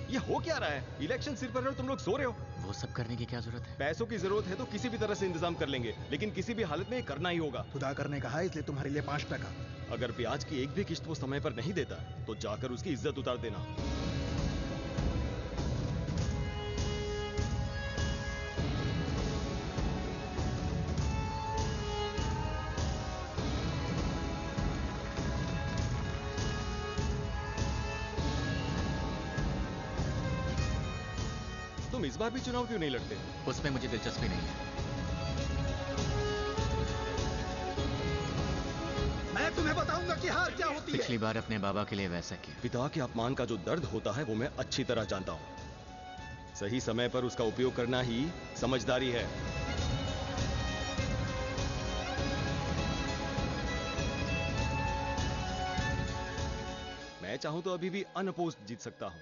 ये हो क्या रहा है? इलेक्शन सिर पर है और तुम लोग सो रहे हो। वो सब करने की क्या जरूरत है? पैसों की जरूरत है तो किसी भी तरह से इंतजाम कर लेंगे, लेकिन किसी भी हालत में ये करना ही होगा। सुधाकर ने कहा इसलिए तुम्हारे लिए 5 टका। अगर ब्याज की एक भी किस्त वो समय पर नहीं देता तो जाकर उसकी इज्जत उतार देना। तुम इस बार भी चुनाव क्यों नहीं लड़ते? उसमें मुझे दिलचस्पी नहीं है। मैं तुम्हें बताऊंगा कि हार क्या होती है। पिछली बार अपने बाबा के लिए वैसा किया। पिता के अपमान का जो दर्द होता है वो मैं अच्छी तरह जानता हूं। सही समय पर उसका उपयोग करना ही समझदारी है। मैं चाहूं तो अभी भी अनअपोज्ड जीत सकता हूं,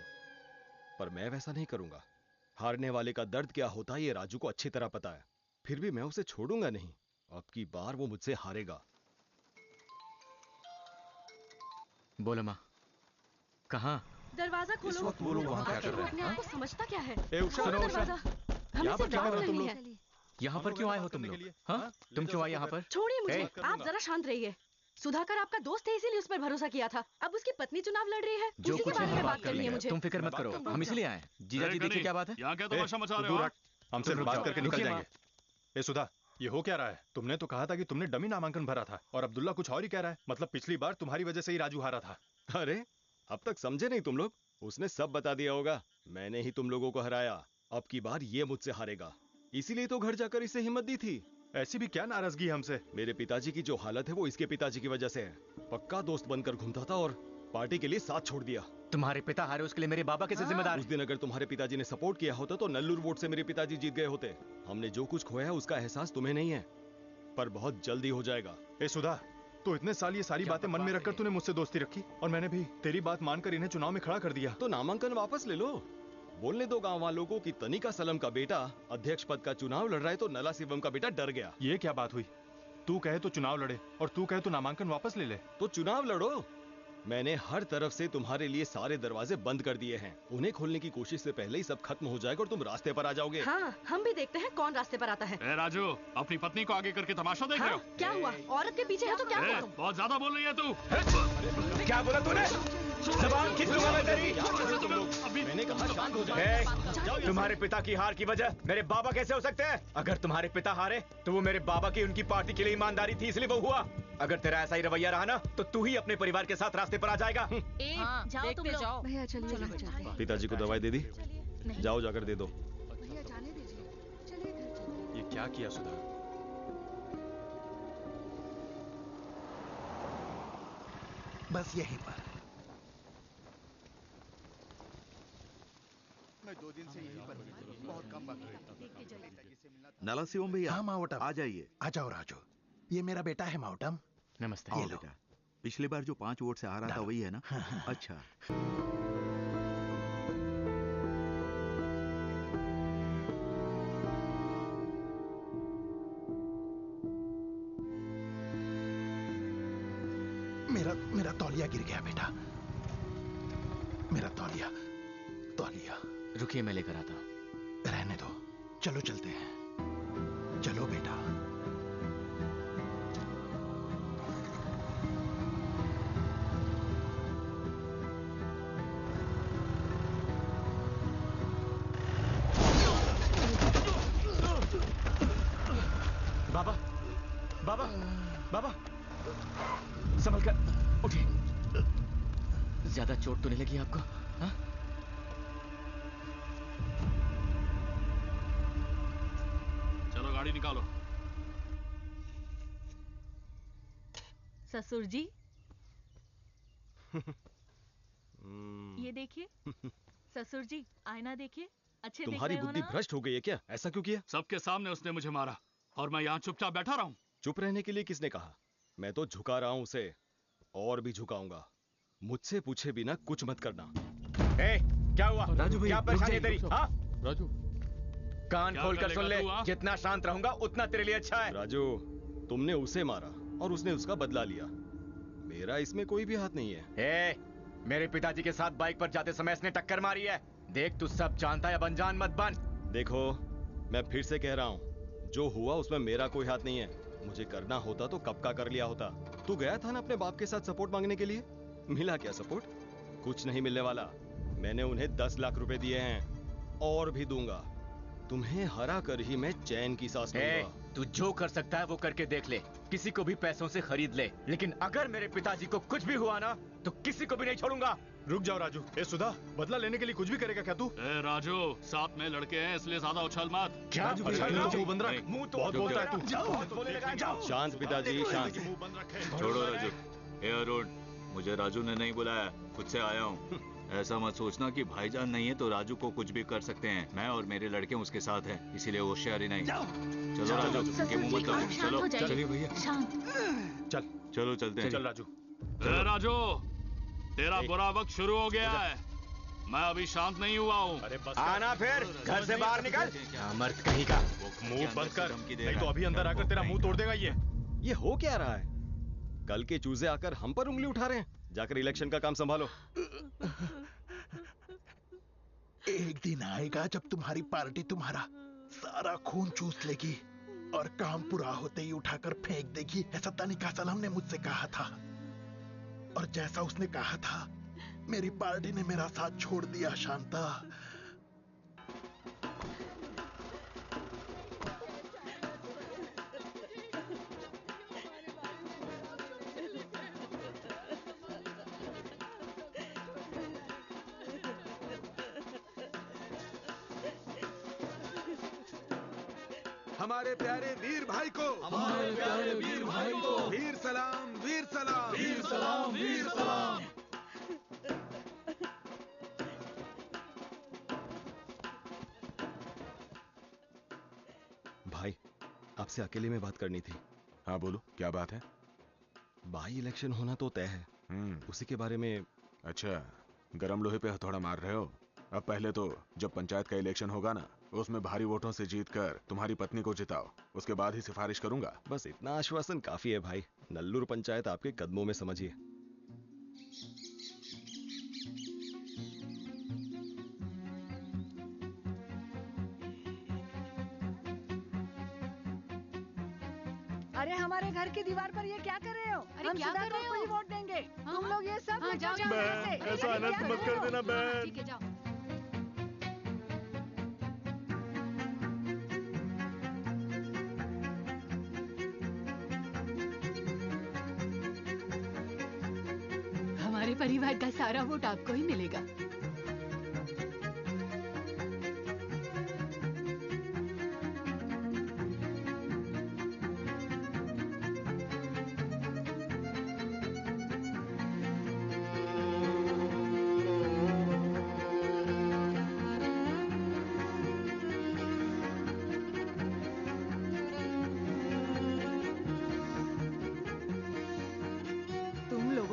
पर मैं वैसा नहीं करूंगा। हारने वाले का दर्द क्या होता है ये राजू को अच्छी तरह पता है। फिर भी मैं उसे छोड़ूंगा नहीं। अब की बार वो मुझसे हारेगा। बोलो माँ, कहाँ? दरवाजा खोलो। इस वक्त वो लोग वहाँ क्या कर रहे हैं? अपने आप को समझता क्या है? ए, उषा, खोलो उषा। दरवाजा। हमें यहाँ पर से क्या बात कर रहे हो तुम करनी लोग? है। यहाँ पर क्यों आए हो तुम लोग? हाँ? तुम क्यों आए यहाँ पर? छोड़िए मुझे। ए, आप जरा शांत रहिए। सुधाकर आपका दोस्त है, इसीलिए उस पर भरोसा किया था। अब उसकी पत्नी चुनाव लड़ रही है, जो उसी के कुछ बारे है में हम बात बात कर करनी है लेंगे। मुझे। तुम फिक्र मत करो, हम इसलिए आए हैं। जीजा जी देखिए क्या बात है। यहाँ क्या तमाशा मचा रहे हो? हमसे बात करके निकल रुकिए जाएंगे। ए सुधा, ये हो क्या रहा है? तुमने तो कहा था कि तुमने डमी नामांकन भरा था और अब्दुल्ला कुछ और ही कह रहा है। मतलब पिछली बार तुम्हारी वजह से ही राजू हारा था। अरे अब तक समझे नहीं तुम लोग? उसने सब बता दिया होगा। मैंने ही तुम लोगों को हराया, अब की बार ये मुझसे हारेगा, इसीलिए तो घर जाकर इसे हिम्मत दी थी। ऐसी भी क्या नाराजगी हमसे? मेरे पिताजी की जो हालत है वो इसके पिताजी की वजह से है। पक्का दोस्त बनकर घूमता था और पार्टी के लिए साथ छोड़ दिया। तुम्हारे पिता हारे उसके लिए मेरे बाबा कैसे जिम्मेदार? उस दिन अगर तुम्हारे पिताजी ने सपोर्ट किया होता तो नल्लूर वोट से मेरे पिताजी जीत गए होते। हमने जो कुछ खोया है उसका एहसास तुम्हें नहीं है, पर बहुत जल्दी हो जाएगा। ए सुधा, तो इतने साल ये सारी बातें मन में रखकर तूने मुझसे दोस्ती रखी और मैंने भी तेरी बात मानकर इन्हें चुनाव में खड़ा कर दिया। तो नामांकन वापस ले लो। बोलने दो गांव वालों को कि तनिका सलम का बेटा अध्यक्ष पद का चुनाव लड़ रहा है तो नला शिवम का बेटा डर गया। ये क्या बात हुई? तू कहे तो चुनाव लड़े और तू कहे तो नामांकन वापस ले ले। तो चुनाव लड़ो। मैंने हर तरफ से तुम्हारे लिए सारे दरवाजे बंद कर दिए हैं। उन्हें खोलने की कोशिश से पहले ही सब खत्म हो जाएगा और तुम रास्ते पर आ जाओगे। हाँ, हम भी देखते हैं कौन रास्ते पर आता है। राजू, अपनी पत्नी को आगे करके तमाशा देख रहे हो? क्या हुआ? औरत के पीछे है तो क्या हुआ? बहुत ज्यादा बोल रही है तू। क्या बोला तूने? जबान खींच लूंगा मैं तेरी। मैंने कहा शांत हो जाओ। तुम्हारे पिता की हार की वजह मेरे बाबा कैसे हो सकते हैं? अगर तुम्हारे पिता हारे तो वो मेरे बाबा की उनकी पार्टी के लिए ईमानदारी थी इसलिए वो हुआ। अगर तेरा ऐसा ही रवैया रहा ना तो तू ही अपने परिवार के साथ रास्ते पर आ जाएगा। जाओ तुम लोग। भैया चलिए। पिताजी को दवाई दे दी? जाओ जाकर दे दो। भैया जाने दीजिए, चलिए घर चलिए। ये क्या किया सुधा? बस यहीं पर। मैं 2 दिन से यहीं पर हूं, बहुत कम वक्त है। नला शिवम भैया। हाँ मावटम, आ जाइए। आ जाओ राजू, ये मेरा बेटा है मावटम। नमस्ते। ये लो। बेटा, पिछली बार जो 5 वोट से हारा था वही है ना? अच्छा। मेरा तौलिया गिर गया बेटा, मेरा तौलिया। रुकिए, मैं लेकर आता हूँ। रहने दो, चलो चलते हैं। चलो बेटा। बाबा, बाबा, बाबा, संभल कर उठिए। ज्यादा चोट तो नहीं लगी आपको? हाँ? चलो गाड़ी निकालो। ससुर जी, ये देखिए। ससुर जी, आईना देखिए, अच्छे दिख तुम्हारी रहे हो बुद्धि ना? भ्रष्ट हो गई है क्या? ऐसा क्यों किया? सबके सामने उसने मुझे मारा और मैं यहाँ चुपचाप बैठा रहा हूँ। चुप रहने के लिए किसने कहा? मैं तो झुका रहा हूँ उसे और भी झुकाऊंगा। मुझसे पूछे बिना कुछ मत करना। ए, क्या हुआ? राजू भैया, क्या परेशानी है रुक तेरी? जाइए, हाँ? राजू, कान क्या खोल कर कर सुन लेगा ले। तू, हाँ? जितना शांत रहूंगा उतना तेरे लिए अच्छा है। राजू, तुमने उसे मारा और उसने उसका बदला लिया। मेरा इसमें कोई भी हाथ नहीं है। ए, मेरे पिताजी के साथ बाइक पर जाते समय इसने टक्कर मारी है। देख, तू सब जानता है, अनजान मत बन। देखो, मैं फिर से कह रहा हूँ, जो हुआ उसमें मेरा कोई हाथ नहीं है। मुझे करना होता तो कब का कर लिया होता। तू गया था ना अपने बाप के साथ सपोर्ट मांगने के लिए? मिला क्या सपोर्ट? कुछ नहीं मिलने वाला। मैंने उन्हें 10 लाख रुपए दिए हैं और भी दूंगा। तुम्हें हरा कर ही मैं चैन की सांस लूंगा। तू जो कर सकता है वो करके देख ले। किसी को भी पैसों से खरीद ले, लेकिन अगर मेरे पिताजी को कुछ भी हुआ ना तो किसी को भी नहीं छोड़ूंगा। रुक जाओ राजू। ए सुधा, बदला लेने के लिए कुछ भी करेगा क्या तू? ए राजू, साथ में लड़के हैं इसलिए ज्यादा उछल मत। क्या? मुंह बंद रख। मुंह तो बहुत बोलता है तू। शांत पिताजी, शांत। छोड़ो राजू। ए अरुण, मुझे राजू ने नहीं बुलाया, खुद से आया हूँ। ऐसा मत सोचना कि भाईजान नहीं है तो राजू को कुछ भी कर सकते हैं। मैं और मेरे लड़के उसके साथ हैं, इसीलिए होशियारी नहीं। चलो राजू, उनके मुंह मत लगो। चलो चलिए भैया, शांत। चल, चलो चलते हैं। चल राजू। ए राजू, तेरा बुरा वक्त शुरू हो गया है। मैं अभी शांत नहीं हुआ हूँ। अरे बस आना, फिर घर से बाहर निकल। मर्द कहीं का। मुंह बंद कर, नहीं तो अभी अंदर आकर तेरा मुंह तोड़ देगा ये। हो क्या रहा है? कल के चूजे आकर हम पर उंगली उठा रहे हैं। जाकर इलेक्शन का काम संभालो। एक दिन आएगा जब तुम्हारी पार्टी तुम्हारा सारा खून चूस लेगी और काम पूरा होते ही उठाकर फेंक देगी। ऐसा तनिका सलाम ने मुझसे कहा था और जैसा उसने कहा था मेरी पार्टी ने मेरा साथ छोड़ दिया। शांता, हमारे प्यारे वीर भाई को, हमारे प्यारे वीर भाई को, वीर सलाम, वीर सलाम, वीर सलाम, वीर सलाम। भाई, आपसे अकेले में बात करनी थी। हाँ बोलो, क्या बात है? बाई इलेक्शन होना तो तय है, उसी के बारे में। अच्छा, गरम लोहे पे हथौड़ा मार रहे हो? अब पहले तो जब पंचायत का इलेक्शन होगा ना, उसमें भारी वोटों से जीतकर तुम्हारी पत्नी को जिताओ, उसके बाद ही सिफारिश करूंगा। बस इतना आश्वासन काफी है भाई। नल्लूर पंचायत आपके कदमों में, समझिए। अरे हमारे घर की दीवार पर ये क्या कर रहे हो? अरे हम क्या कर रहे हो? ही वोट देंगे। तुम लोग ये सब हाँ, जाओ, जाओ, बहन, ऐसा अनर्थ मत कर देना बहन। ठीक है, जाओ। हमारे परिवार का सारा वोट आपको ही मिलेगा।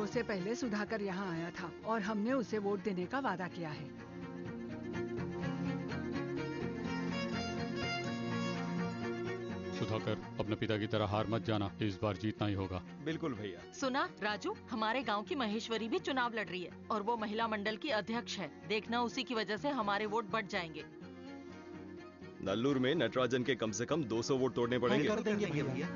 से पहले सुधाकर यहाँ आया था और हमने उसे वोट देने का वादा किया है। सुधाकर, अपने पिता की तरह हार मत जाना, इस बार जीतना ही होगा। बिल्कुल भैया। सुना राजू, हमारे गांव की महेश्वरी भी चुनाव लड़ रही है और वो महिला मंडल की अध्यक्ष है। देखना उसी की वजह से हमारे वोट बढ़ जाएंगे। नल्लूर में नटराजन के कम से कम 200 वोट तोड़ने पड़ेंगे। कर देंगे भैया।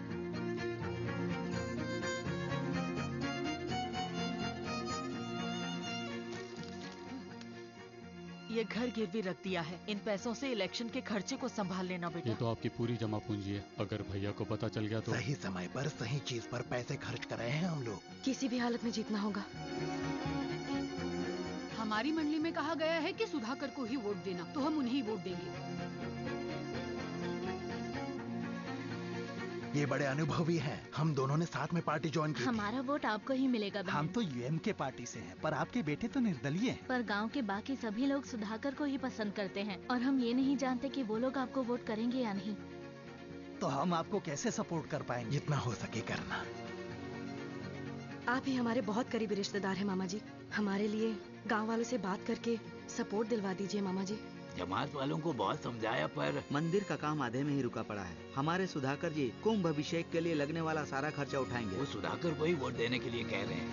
ये घर गिरवी रख दिया है, इन पैसों से इलेक्शन के खर्चे को संभाल लेना बेटा। ये तो आपकी पूरी जमा पूंजी है, अगर भैया को पता चल गया तो। सही समय पर सही चीज पर पैसे खर्च कर रहे हैं हम लोग। किसी भी हालत में जीतना होगा। हमारी मंडली में कहा गया है कि सुधाकर को ही वोट देना, तो हम उन्हें ही वोट देंगे। ये बड़े अनुभवी हैं। हम दोनों ने साथ में पार्टी ज्वाइन की। हमारा वोट आपको ही मिलेगा बहन। हम तो यूएम के पार्टी से हैं, पर आपके बेटे तो निर्दलीय हैं। पर गांव के बाकी सभी लोग सुधाकर को ही पसंद करते हैं और हम ये नहीं जानते कि वो लोग आपको वोट करेंगे या नहीं। तो हम आपको कैसे सपोर्ट कर पाएंगे? जितना हो सके करना। आप ही हमारे बहुत करीबी रिश्तेदार हैं मामा जी। हमारे लिए गाँव वालों से बात करके सपोर्ट दिलवा दीजिए मामा जी। जमात वालों को बहुत समझाया पर मंदिर का काम आधे में ही रुका पड़ा है। हमारे सुधाकर जी कुंभ अभिषेक के लिए लगने वाला सारा खर्चा उठाएंगे। वो सुधाकर को ही वोट देने के लिए कह रहे हैं।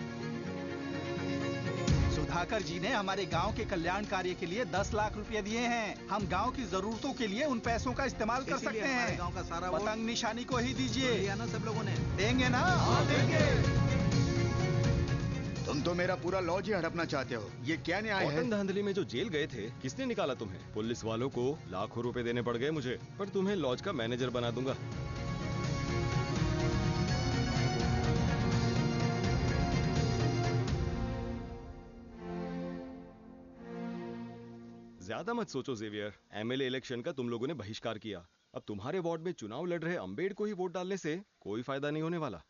सुधाकर जी ने हमारे गांव के कल्याण कार्य के लिए 10 लाख रुपए दिए हैं। हम गांव की जरूरतों के लिए उन पैसों का इस्तेमाल कर सकते हैं। गांव का सारा पतंग निशानी को ही दीजिए ना, सब लोगों ने देंगे ना? देंगे। तुम तो मेरा पूरा लॉज ही हड़पना चाहते हो, ये क्या न्याय है? कॉटन धांधली में जो जेल गए थे, किसने निकाला तुम्हें? पुलिस वालों को लाखों रुपए देने पड़ गए मुझे, पर तुम्हें लॉज का मैनेजर बना दूंगा। ज्यादा मत सोचो जेवियर, एमएलए इलेक्शन का तुम लोगों ने बहिष्कार किया। अब तुम्हारे वार्ड में चुनाव लड़ रहे अम्बेड को ही वोट डालने से कोई फायदा नहीं होने वाला।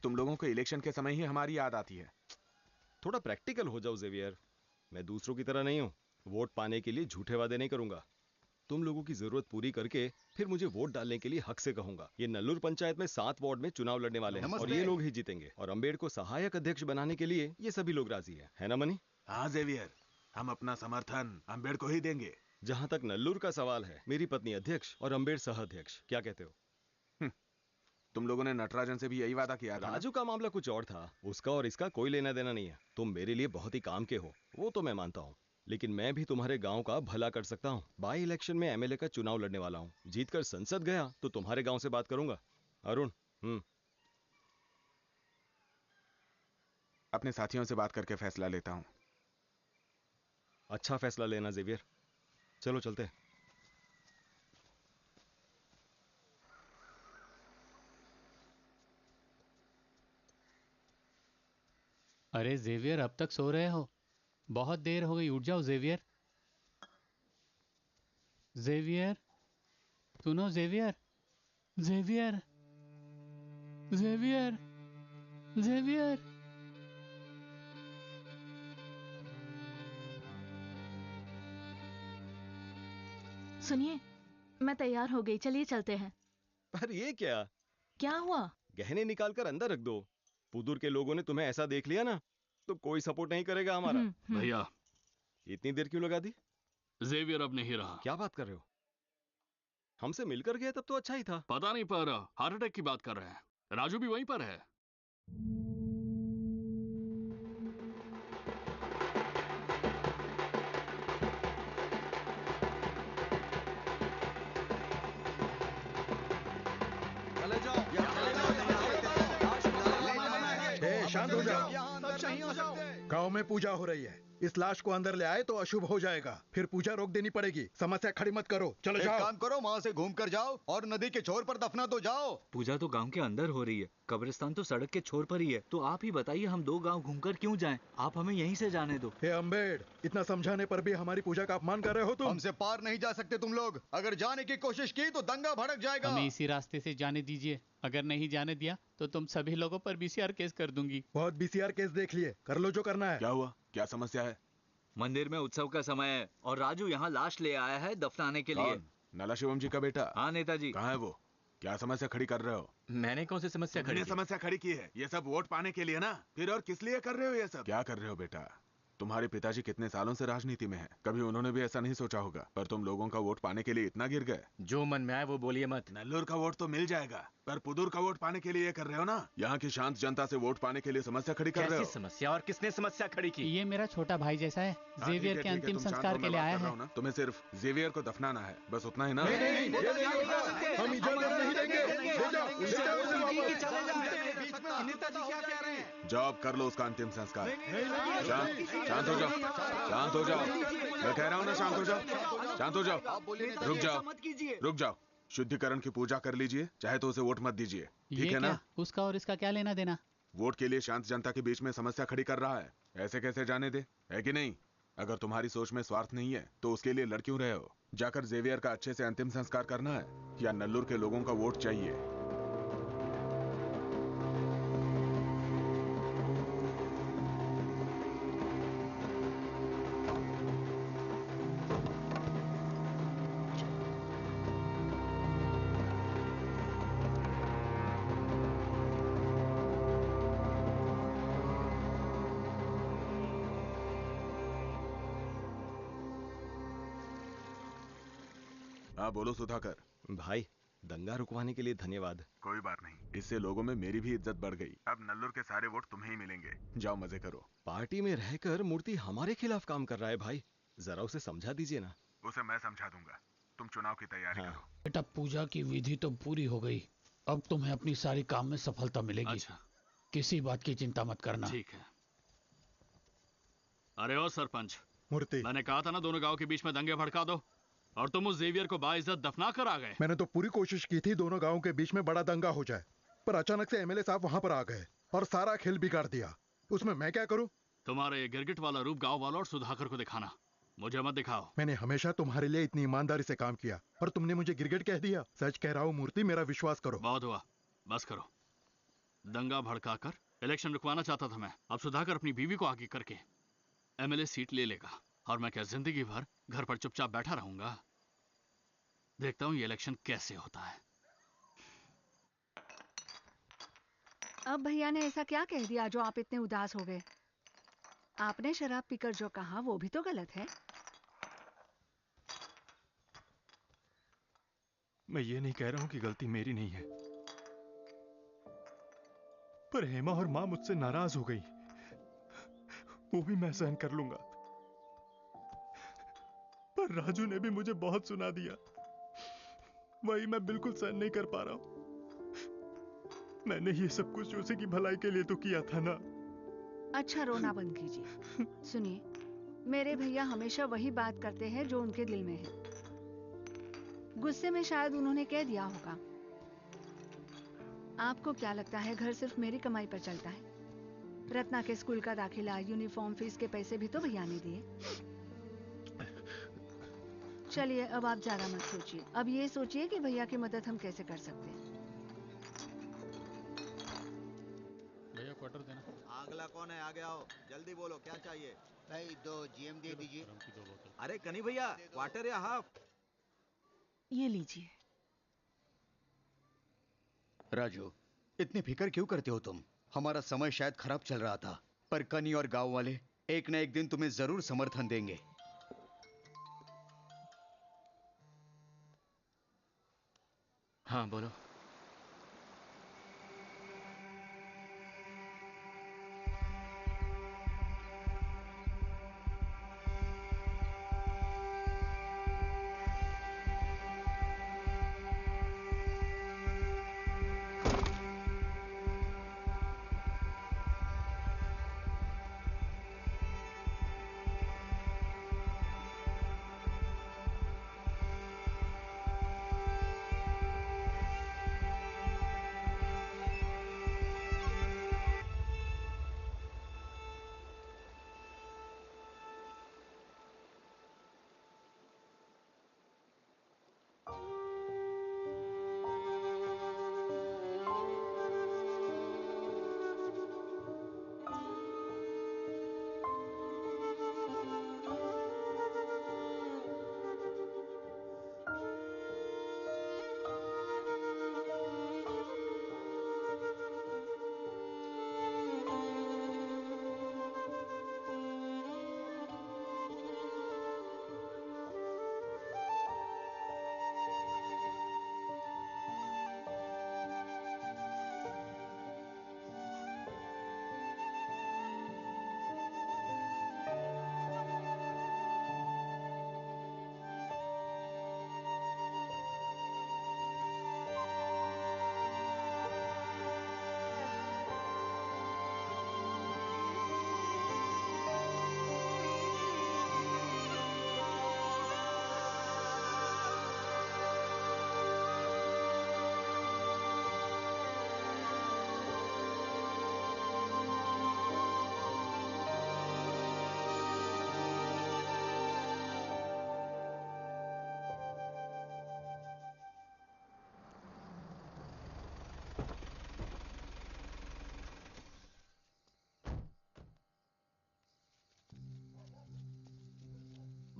तुम लोगों को इलेक्शन के समय ही हमारी याद आती है। थोड़ा प्रैक्टिकल हो जाओ जेवियर। मैं दूसरों की तरह नहीं हूँ, वोट पाने के लिए झूठे वादे नहीं करूंगा। तुम लोगों की जरूरत पूरी करके फिर मुझे वोट डालने के लिए हक से कहूंगा। ये नल्लूर पंचायत में 7 वार्ड में चुनाव लड़ने वाले हैं और ये लोग ही जीतेंगे। और अम्बेड को सहायक अध्यक्ष बनाने के लिए ये सभी लोग राजी है ना मनी? हाँ जेवियर, हम अपना समर्थन अम्बेड को ही देंगे। जहां तक नल्लूर का सवाल है, मेरी पत्नी अध्यक्ष और अम्बेड सह अध्यक्ष, क्या कहते हो? तुम लोगों ने नटराजन से भी यही वादा किया था। राजू का मामला कुछ और था, उसका और इसका कोई लेना देना नहीं है। तुम मेरे लिए बहुत ही काम के हो, वो तो मैं मानता हूँ, लेकिन मैं भी तुम्हारे गांव का भला कर सकता हूँ। बाई इलेक्शन में एमएलए का चुनाव लड़ने वाला हूँ। जीतकर संसद गया तो तुम्हारे गांव से बात करूंगा। अरुण, अपने साथियों से बात करके फैसला लेता हूँ। अच्छा फैसला लेना जेवियर, चलो चलते हैं। अरे जेवियर, अब तक सो रहे हो? बहुत देर हो गई, उठ जाओ जेवियर। जेवियर, सुनो जेवियर। Xavier, Xavier, Xavier. सुनिए, मैं तैयार हो गई, चलिए चलते हैं। पर ये क्या? क्या हुआ? गहने निकाल कर अंदर रख दो। पुदुर के लोगों ने तुम्हें ऐसा देख लिया ना तो कोई सपोर्ट नहीं करेगा हमारा। भैया, इतनी देर क्यों लगा दी? जेवियर अब नहीं रहा। क्या बात कर रहे हो? हमसे मिलकर गया तब तो अच्छा ही था। पता नहीं, पर हार्ट अटैक की बात कर रहे हैं। राजू भी वहीं पर है। शांत हो जाओ। गांव में पूजा हो रही है, इस लाश को अंदर ले आए तो अशुभ हो जाएगा, फिर पूजा रोक देनी पड़ेगी। समस्या खड़ी मत करो, चलो जाओ। एक काम करो, वहाँ से घूम कर जाओ और नदी के छोर पर दफना तो जाओ। पूजा तो गांव के अंदर हो रही है, कब्रिस्तान तो सड़क के छोर पर ही है। तो आप ही बताइए, हम 2 गांव घूमकर क्यों जाएं? आप हमें यहीं से जाने दो। हे अम्बेड, इतना समझाने पर भी हमारी पूजा का अपमान कर रहे हो तुम। हमसे पार नहीं जा सकते तुम लोग। अगर जाने की कोशिश की तो दंगा भड़क जाएगा। हमें इसी रास्ते से जाने दीजिए। अगर नहीं जाने दिया तो तुम सभी लोगों पर बीसीआर केस कर दूंगी। बहुत बीसीआर केस देख लिए, कर लो जो करना है। क्या हुआ? क्या समस्या है? मंदिर में उत्सव का समय है और राजू यहाँ लाश ले आया है दफनाने के लिए। नला शिवम जी का बेटा? हाँ नेताजी। कहाँ है वो? क्या समस्या खड़ी कर रहे हो? मैंने कौन सी समस्या खड़ी की? समस्या खड़ी की है, ये सब वोट पाने के लिए ना। फिर और किस लिए कर रहे हो ये सब? क्या कर रहे हो बेटा? तुम्हारे पिताजी कितने सालों से राजनीति में हैं, कभी उन्होंने भी ऐसा नहीं सोचा होगा, पर तुम लोगों का वोट पाने के लिए इतना गिर गए। जो मन में आए वो बोलिए मत। नल्लूर का वोट तो मिल जाएगा, पर पुदुर का वोट पाने के लिए ये कर रहे हो ना। यहाँ की शांत जनता से वोट पाने के लिए समस्या खड़ी कर रहे हो। समस्या? और किसने समस्या खड़ी की? ये मेरा छोटा भाई जैसा है, जेवियर के अंतिम संस्कार के लिए आया है। तुम्हें सिर्फ जेवियर को दफनाना है, बस उतना ही ना। हम इजाजत नहीं देंगे। नेताजी क्या कह रहे हैं? जॉब कर लो उसका अंतिम संस्कार। शांत हो जाओ, शांत हो जाओ। मैं कह रहा हूँ ना, शांत हो जाओ, शांत हो जाओ। रुक जाओ, रुक जाओ। शुद्धिकरण की पूजा कर लीजिए, चाहे तो उसे वोट मत दीजिए, ठीक है ना? उसका और इसका क्या लेना देना? वोट के लिए शांत जनता के बीच में समस्या खड़ी कर रहा है, ऐसे कैसे जाने दे, है कि नहीं? अगर तुम्हारी सोच में स्वार्थ नहीं है तो उसके लिए लड़ क्यों रहे हो? जाकर जेवियर का अच्छे से अंतिम संस्कार करना है या नल्लूर के लोगों का वोट चाहिए? हाँ बोलो सुधाकर। भाई, दंगा रुकवाने के लिए धन्यवाद। कोई बात नहीं, इससे लोगों में मेरी भी इज्जत बढ़ गई। अब नल्लूर के सारे वोट तुम्हें ही मिलेंगे। जाओ मजे करो। पार्टी में रहकर मूर्ति हमारे खिलाफ काम कर रहा है भाई, जरा उसे समझा दीजिए ना। उसे मैं समझा दूंगा, तुम चुनाव की तैयारी करो। बेटा, पूजा की विधि तो पूरी हो गई, अब तुम्हें अपनी सारी काम में सफलता मिलेगी। अच्छा। किसी बात की चिंता मत करना। ठीक है। अरे ओ सरपंच, मूर्ति, मैंने कहा था ना दोनों गांव के बीच में दंगे भड़का दो, और तुम उस जेवियर को बाइज्जत दफना कर आ गए। मैंने तो पूरी कोशिश की थी दोनों गांवों के बीच में बड़ा दंगा हो जाए, पर अचानक से एमएलए साहब वहां पर आ गए और सारा खेल बिगाड़ दिया। उसमें मैं क्या करूं? तुम्हारा ये गिरगिट वाला रूप गांव वालों और सुधाकर को दिखाना, मुझे मत दिखाओ। मैंने हमेशा तुम्हारे लिए इतनी ईमानदारी से काम किया और तुमने मुझे गिरगिट कह दिया। सच कह रहा हूँ मूर्ति, मेरा विश्वास करो। बहुत हुआ, बस करो। दंगा भड़काकर इलेक्शन रुकवाना चाहता था मैं, अब सुधाकर अपनी बीवी को आगे करके एमएलए सीट ले लेगा, और मैं क्या जिंदगी भर घर पर चुपचाप बैठा रहूंगा? देखता हूँ ये इलेक्शन कैसे होता है। अब भैया ने ऐसा क्या कह दिया जो आप इतने उदास हो गए? आपने शराब पीकर जो कहा वो भी तो गलत है। मैं ये नहीं कह रहा हूं कि गलती मेरी नहीं है, पर हेमा और मां मुझसे नाराज हो गई, वो भी मैं सहन कर लूंगा। पर राजू ने भी मुझे बहुत सुना दिया, वही मैं बिल्कुल सहन नहीं कर पा रहा हूं। मैंने ये सब कुछ उसी की भलाई के लिए तो किया था ना। अच्छा, रोना बंद कीजिए। सुनिए, मेरे भैया हमेशा वही बात करते हैं जो उनके दिल में है। गुस्से में शायद उन्होंने कह दिया होगा। आपको क्या लगता है घर सिर्फ मेरी कमाई पर चलता है? रत्ना के स्कूल का दाखिला, यूनिफॉर्म, फीस के पैसे भी तो भैया ने दिए। चलिए अब आप ज्यादा मत सोचिए, अब ये सोचिए कि भैया की मदद हम कैसे कर सकते हैं। क्वार्टर देना। अगला कौन है? आगे आओ, जल्दी बोलो क्या चाहिए? भाई 2 GM दे दीजिए। अरे कनी भैया, क्वार्टर या हाफ? ये लीजिए। राजू, इतनी फिक्र क्यों करते हो तुम? हमारा समय शायद खराब चल रहा था, पर कनी और गांव वाले एक न एक दिन तुम्हें जरूर समर्थन देंगे। हाँ बोलो।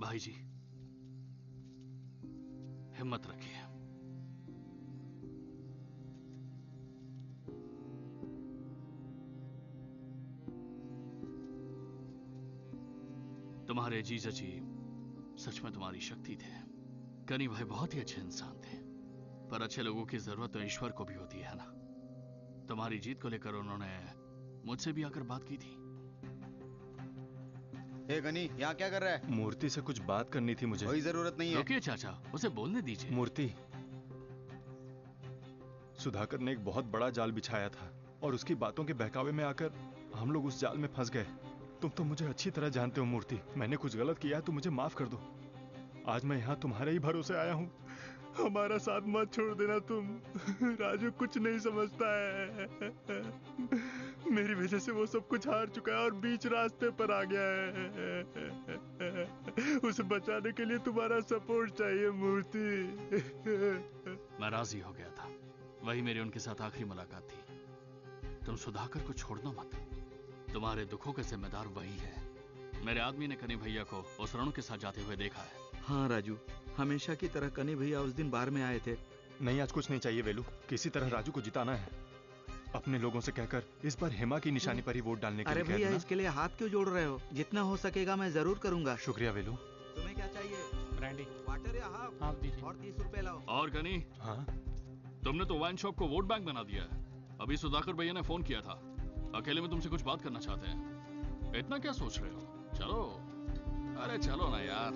भाई जी, हिम्मत रखिए। तुम्हारे जीजा जी सच में तुम्हारी शक्ति थे। कनी भाई बहुत ही अच्छे इंसान थे, पर अच्छे लोगों की जरूरत तो ईश्वर को भी होती है ना। तुम्हारी जीत को लेकर उन्होंने मुझसे भी आकर बात की थी। ए गनी, यहाँ क्या कर रहा है? मूर्ति से कुछ बात करनी थी मुझे। कोई जरूरत नहीं है। रुकिए चाचा, उसे बोलने दीजिए। मूर्ति, सुधाकर ने एक बहुत बड़ा जाल बिछाया था और उसकी बातों के बहकावे में आकर हम लोग उस जाल में फंस गए। तुम तो मुझे अच्छी तरह जानते हो मूर्ति, मैंने कुछ गलत किया है तो मुझे माफ कर दो। आज मैं यहाँ तुम्हारे ही भरोसे आया हूँ, हमारा साथ मत छोड़ देना तुम। राजू कुछ नहीं समझता है, मेरी वजह से वो सब कुछ हार चुका है और बीच रास्ते पर आ गया है। उसे बचाने के लिए तुम्हारा सपोर्ट चाहिए मूर्ति। मैं राजी हो गया था, वही मेरी उनके साथ आखिरी मुलाकात थी। तुम सुधाकर को छोड़ना मत, तुम्हारे दुखों के जिम्मेदार वही है। मेरे आदमी ने कनी भैया को उस रणु के साथ जाते हुए देखा है। हाँ राजू, हमेशा की तरह कनी भैया उस दिन बार में आए थे। नहीं, आज कुछ नहीं चाहिए वेलू, किसी तरह राजू को जिताना है। अपने लोगों से कहकर इस बार हेमा की निशानी पर ही वोट डालने के लिए कह देना। अरे भैया, इसके लिए हाथ क्यों जोड़ रहे हो? जितना हो सकेगा मैं जरूर करूंगा। शुक्रिया वेलू। तुम्हें क्या चाहिए? ब्रांडी। वाटर या हाफ? हाफ दीजिए। और 30 रुपए लाओ। और कनी, हाँ? तुमने तो वाइन शॉप को वोट बैंक बना दिया है। अभी सुधाकर भैया ने फोन किया था, अकेले में तुमसे कुछ बात करना चाहते हैं। इतना क्या सोच रहे हो? चलो, अरे चलो ना यार।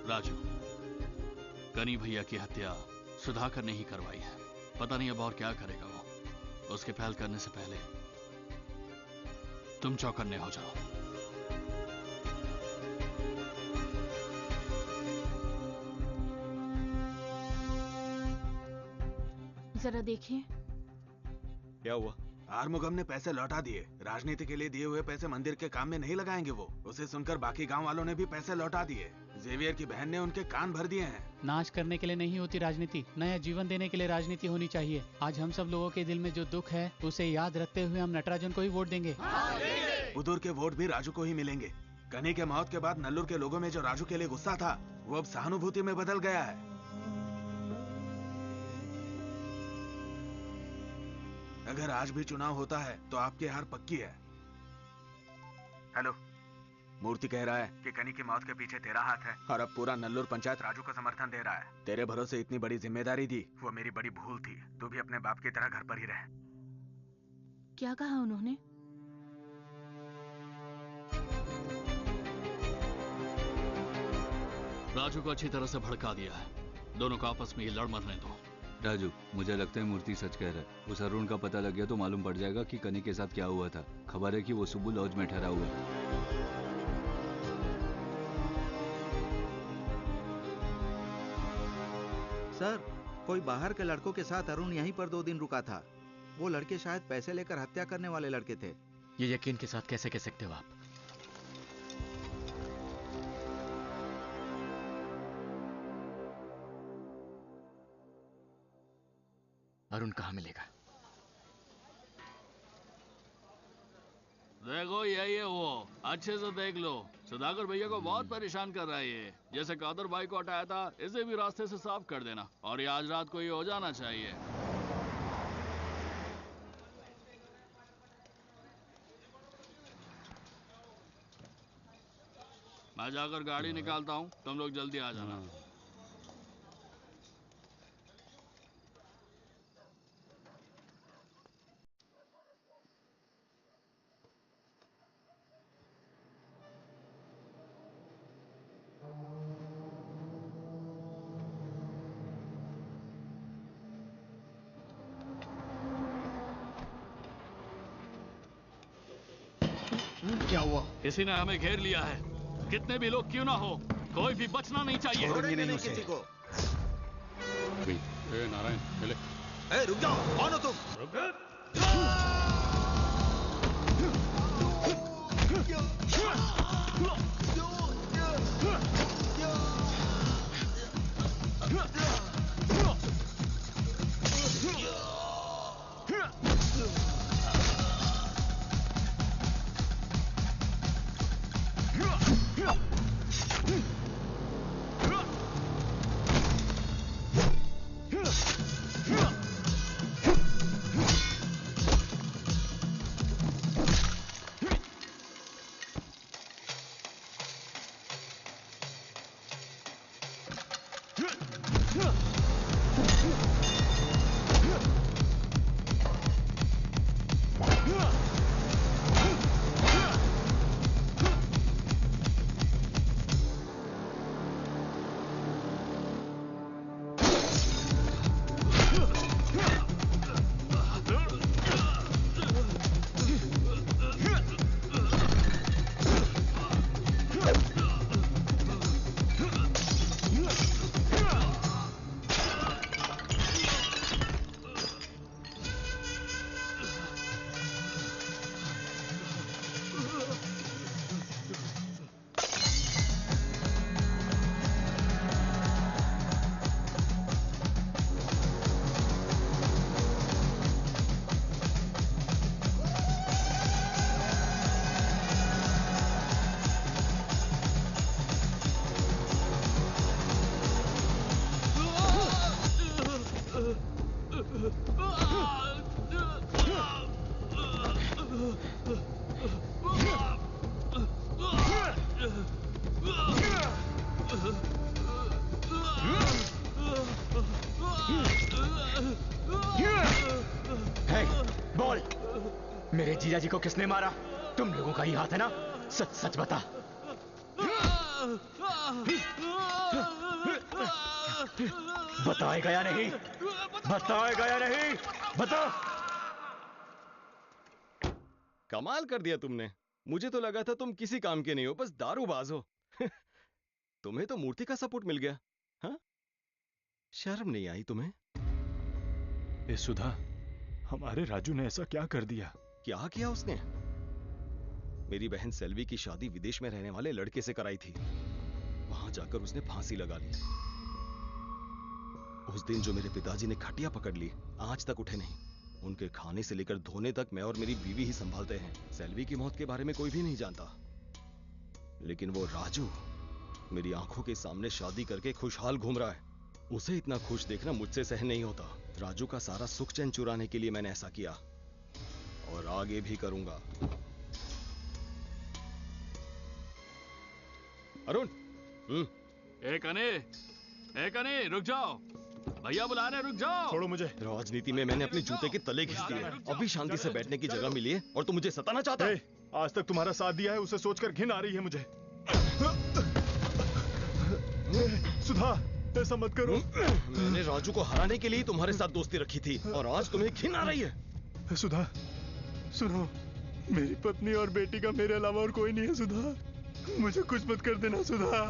राजू, कनी भैया की हत्या सुधाकर ने ही करवाई है। पता नहीं अब और क्या करेगा वो। उसके पहल करने से पहले तुम चौकन्ने हो जाओ। जरा देखिए। क्या हुआ? आरमुगम ने पैसे लौटा दिए। राजनीति के लिए दिए हुए पैसे मंदिर के काम में नहीं लगाएंगे वो। उसे सुनकर बाकी गांव वालों ने भी पैसे लौटा दिए। जेवियर की बहन ने उनके कान भर दिए हैं। नाश करने के लिए नहीं होती राजनीति, नया जीवन देने के लिए राजनीति होनी चाहिए। आज हम सब लोगों के दिल में जो दुख है उसे याद रखते हुए हम नटराजन को ही वोट देंगे। उदूर के वोट भी राजू को ही मिलेंगे। कनी के मौत के बाद नल्लूर के लोगों में जो राजू के लिए गुस्सा था वो अब सहानुभूति में बदल गया है। अगर आज भी चुनाव होता है तो आपकी हार पक्की है। हेलो, मूर्ति कह रहा है कि कनी की मौत के पीछे तेरा हाथ है और अब पूरा नल्लूर पंचायत राजू को समर्थन दे रहा है। तेरे भरोसे इतनी बड़ी जिम्मेदारी दी, वो मेरी बड़ी भूल थी। तू भी अपने बाप की तरह घर पर ही रह। क्या कहा उन्होंने? राजू को अच्छी तरह से भड़का दिया है। दोनों को आपस में ही लड़ मरने दो। राजू, मुझे लगता है मूर्ति सच कह रहा है। उस अरुण का पता लग गया तो मालूम पड़ जाएगा कि कनी के साथ क्या हुआ था। खबर है कि वो सुबह लॉज में ठहरा हुआ है। सर, कोई बाहर के लड़कों के साथ अरुण यहीं पर 2 दिन रुका था। वो लड़के शायद पैसे लेकर हत्या करने वाले लड़के थे। ये यकीन के साथ कैसे कह सकते हो आप? अरुण कहाँ मिलेगा? देखो यही है वो, अच्छे से देख लो। सुधाकर भैया को बहुत परेशान कर रहा है ये। जैसे कादर भाई को हटाया था, इसे भी रास्ते से साफ कर देना। और ये आज रात को ही हो जाना चाहिए। मैं जाकर गाड़ी निकालता हूँ, तुम लोग जल्दी आ जाना। क्या हुआ? किसी ने हमें घेर लिया है। कितने भी लोग क्यों ना हो, कोई भी बचना नहीं चाहिए। छोड़ेंगे नहीं किसी को। नारायण, चले। रुक जाओ, कौन हो तुम? मेरे जीजा जी को किसने मारा? तुम लोगों का ही हाथ है ना? सच सच बता। बताएगा या नहीं? बताएगा या नहीं? बता। कमाल कर दिया तुमने। मुझे तो लगा था तुम किसी काम के नहीं हो, बस दारूबाज हो। तुम्हें तो मूर्ति का सपोर्ट मिल गया। हाँ? शर्म नहीं आई तुम्हें? ए सुधा, हमारे राजू ने ऐसा क्या कर दिया? क्या किया उसने? मेरी बहन सेल्वी की शादी विदेश में रहने वाले लड़के से कराई थी। वहां जाकर उसने फांसी लगा ली। उस दिन जो मेरे पिताजी ने खटिया पकड़ ली, आज तक उठे नहीं। उनके खाने से लेकर धोने तक मैं और मेरी बीवी ही संभालते हैं। सेल्वी की मौत के बारे में कोई भी नहीं जानता, लेकिन वो राजू मेरी आंखों के सामने शादी करके खुशहाल घूम रहा है। उसे इतना खुश देखना मुझसे सहन नहीं होता। राजू का सारा सुख चैन चुराने के लिए मैंने ऐसा किया और आगे भी करूंगा। अरुण, कने रुक जाओ, भैया बुला रहे, रुक जाओ। छोड़ो मुझे। राजनीति में मैंने अपने जूते के तले घिस दिए, अभी शांति से बैठने की जगह मिली है और तुम मुझे सताना चाहता है। आज तक तुम्हारा साथ दिया है, उसे सोचकर घिन आ रही है मुझे। सुधा, ऐसा मत करो। मैंने राजू को हराने के लिए तुम्हारे साथ दोस्ती रखी थी और आज तुम्हें घिन आ रही है। सुधा, सुनो, मेरी पत्नी और बेटी का मेरे अलावा और कोई नहीं है। सुधा, मुझे कुछ मत कर देना। सुधा,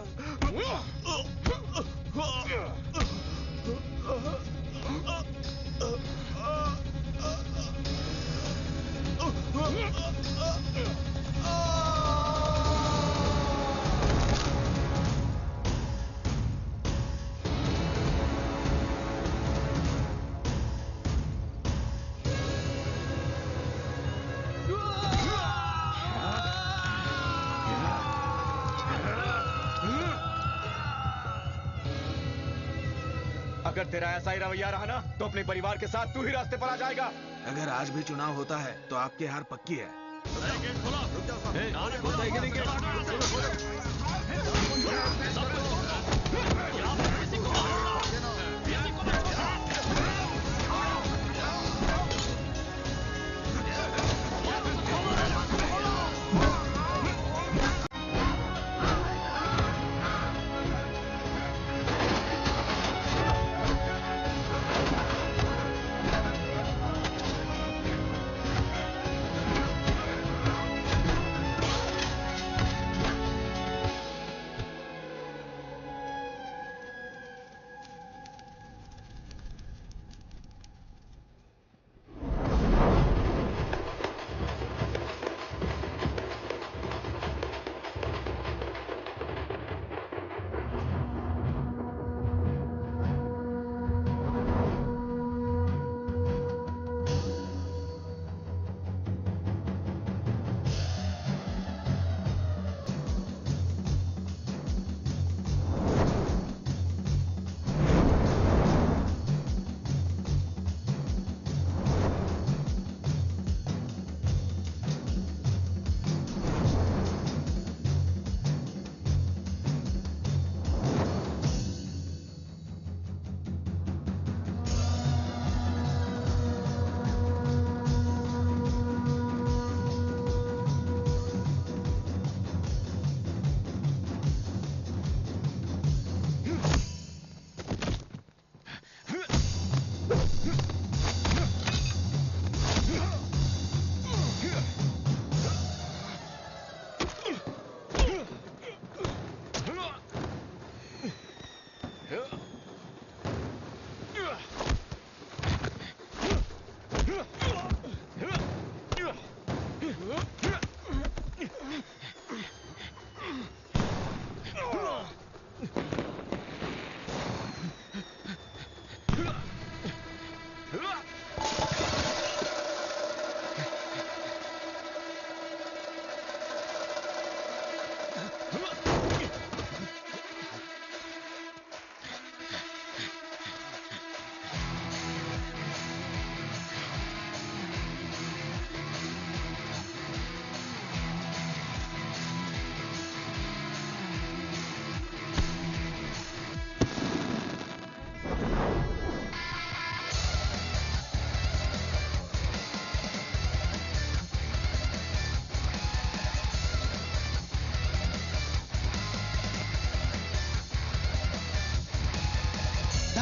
अगर तेरा ऐसा ही रवैया रहा ना, तो अपने परिवार के साथ तू ही रास्ते पर आ जाएगा। अगर आज भी चुनाव होता है तो आपकी हार पक्की है।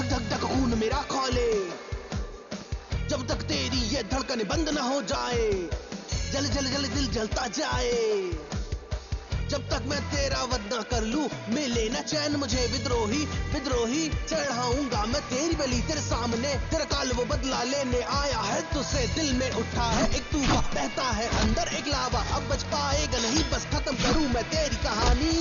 धक धक खून मेरा खौले, जब तक तेरी ये धड़कन बंद न हो जाए, जल जल जल दिल जलता जाए, जब तक मैं तेरा वदना कर लूं, मिले न चैन मुझे विद्रोही विद्रोही। चढ़ाऊंगा मैं तेरी बलि तेरे सामने, तेरा काल वो बदला लेने आया है तुझसे। दिल में उठा है एक तूफान, बहता है अंदर एक लावा, अब बच पाएगा नहीं, बस खत्म करूं मैं तेरी कहानी।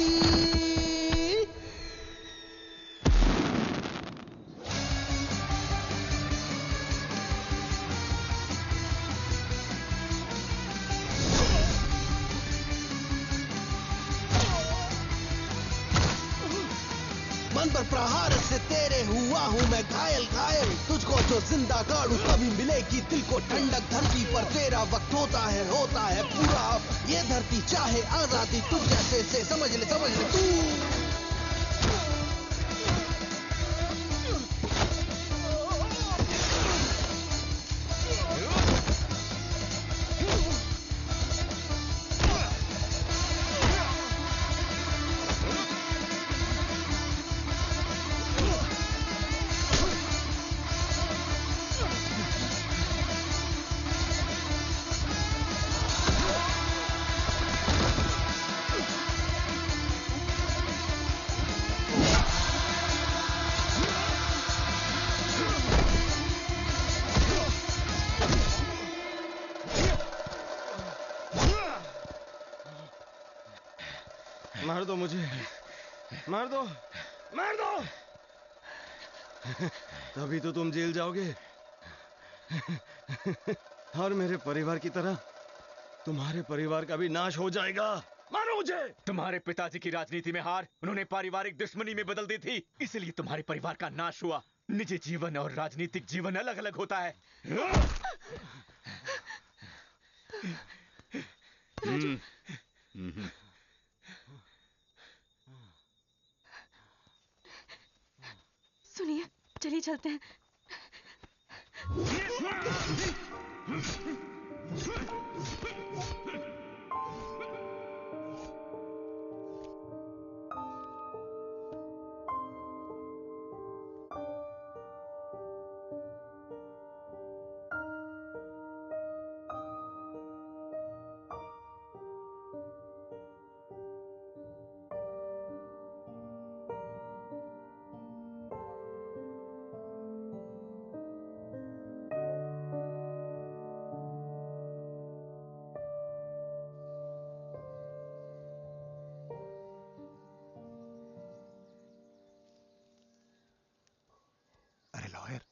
मन पर प्रहार से तेरे हुआ हूँ मैं घायल घायल, तुझको जो जिंदा गाड़ू तभी मिलेगी दिल को ठंडक। धरती पर तेरा वक्त होता है पूरा, अब ये धरती चाहे आजादी तुझ जैसे से, समझ ले तू। मार दो मुझे, मार दो, मार दो। तभी तो तुम जेल जाओगे और मेरे परिवार की तरह तुम्हारे परिवार का भी नाश हो जाएगा। मारो मुझे। तुम्हारे पिताजी की राजनीति में हार उन्होंने पारिवारिक दुश्मनी में बदल दी थी, इसलिए तुम्हारे परिवार का नाश हुआ। निजी जीवन और राजनीतिक जीवन अलग अलग होता है। सुनिए, चलिए चलते हैं।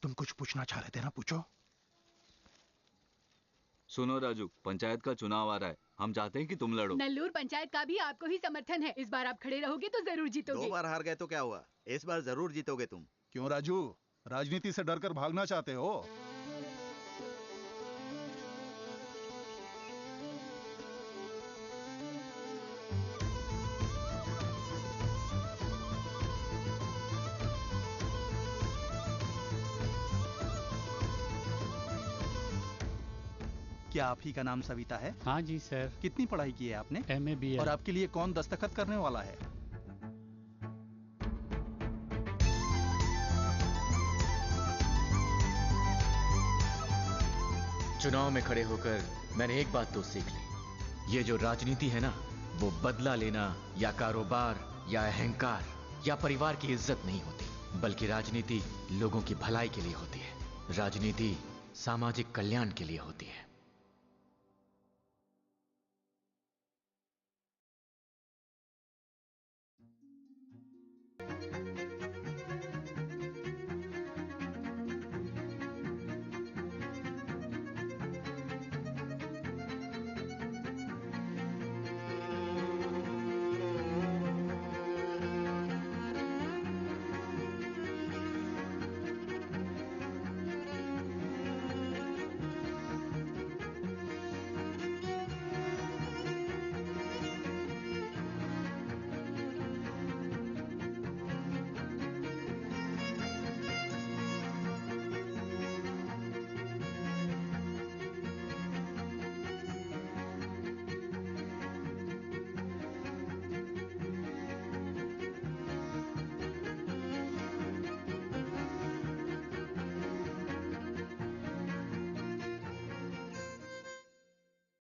तुम कुछ पूछना चाह रहे थे ना, पूछो। सुनो राजू, पंचायत का चुनाव आ रहा है, हम चाहते हैं कि तुम लड़ो। नल्लूर पंचायत का भी आपको ही समर्थन है। इस बार आप खड़े रहोगे तो जरूर जीतोगे। 2 बार हार गए तो क्या हुआ, इस बार जरूर जीतोगे तुम। क्यों राजू, राजनीति से डरकर भागना चाहते हो? क्या आप ही का नाम सविता है? हाँ जी सर। कितनी पढ़ाई की है आपने? MA BA। और आपके लिए कौन दस्तखत करने वाला है? चुनाव में खड़े होकर मैंने एक बात तो सीख ली, ये जो राजनीति है ना, वो बदला लेना या कारोबार या अहंकार या परिवार की इज्जत नहीं होती, बल्कि राजनीति लोगों की भलाई के लिए होती है। राजनीति सामाजिक कल्याण के लिए होती है।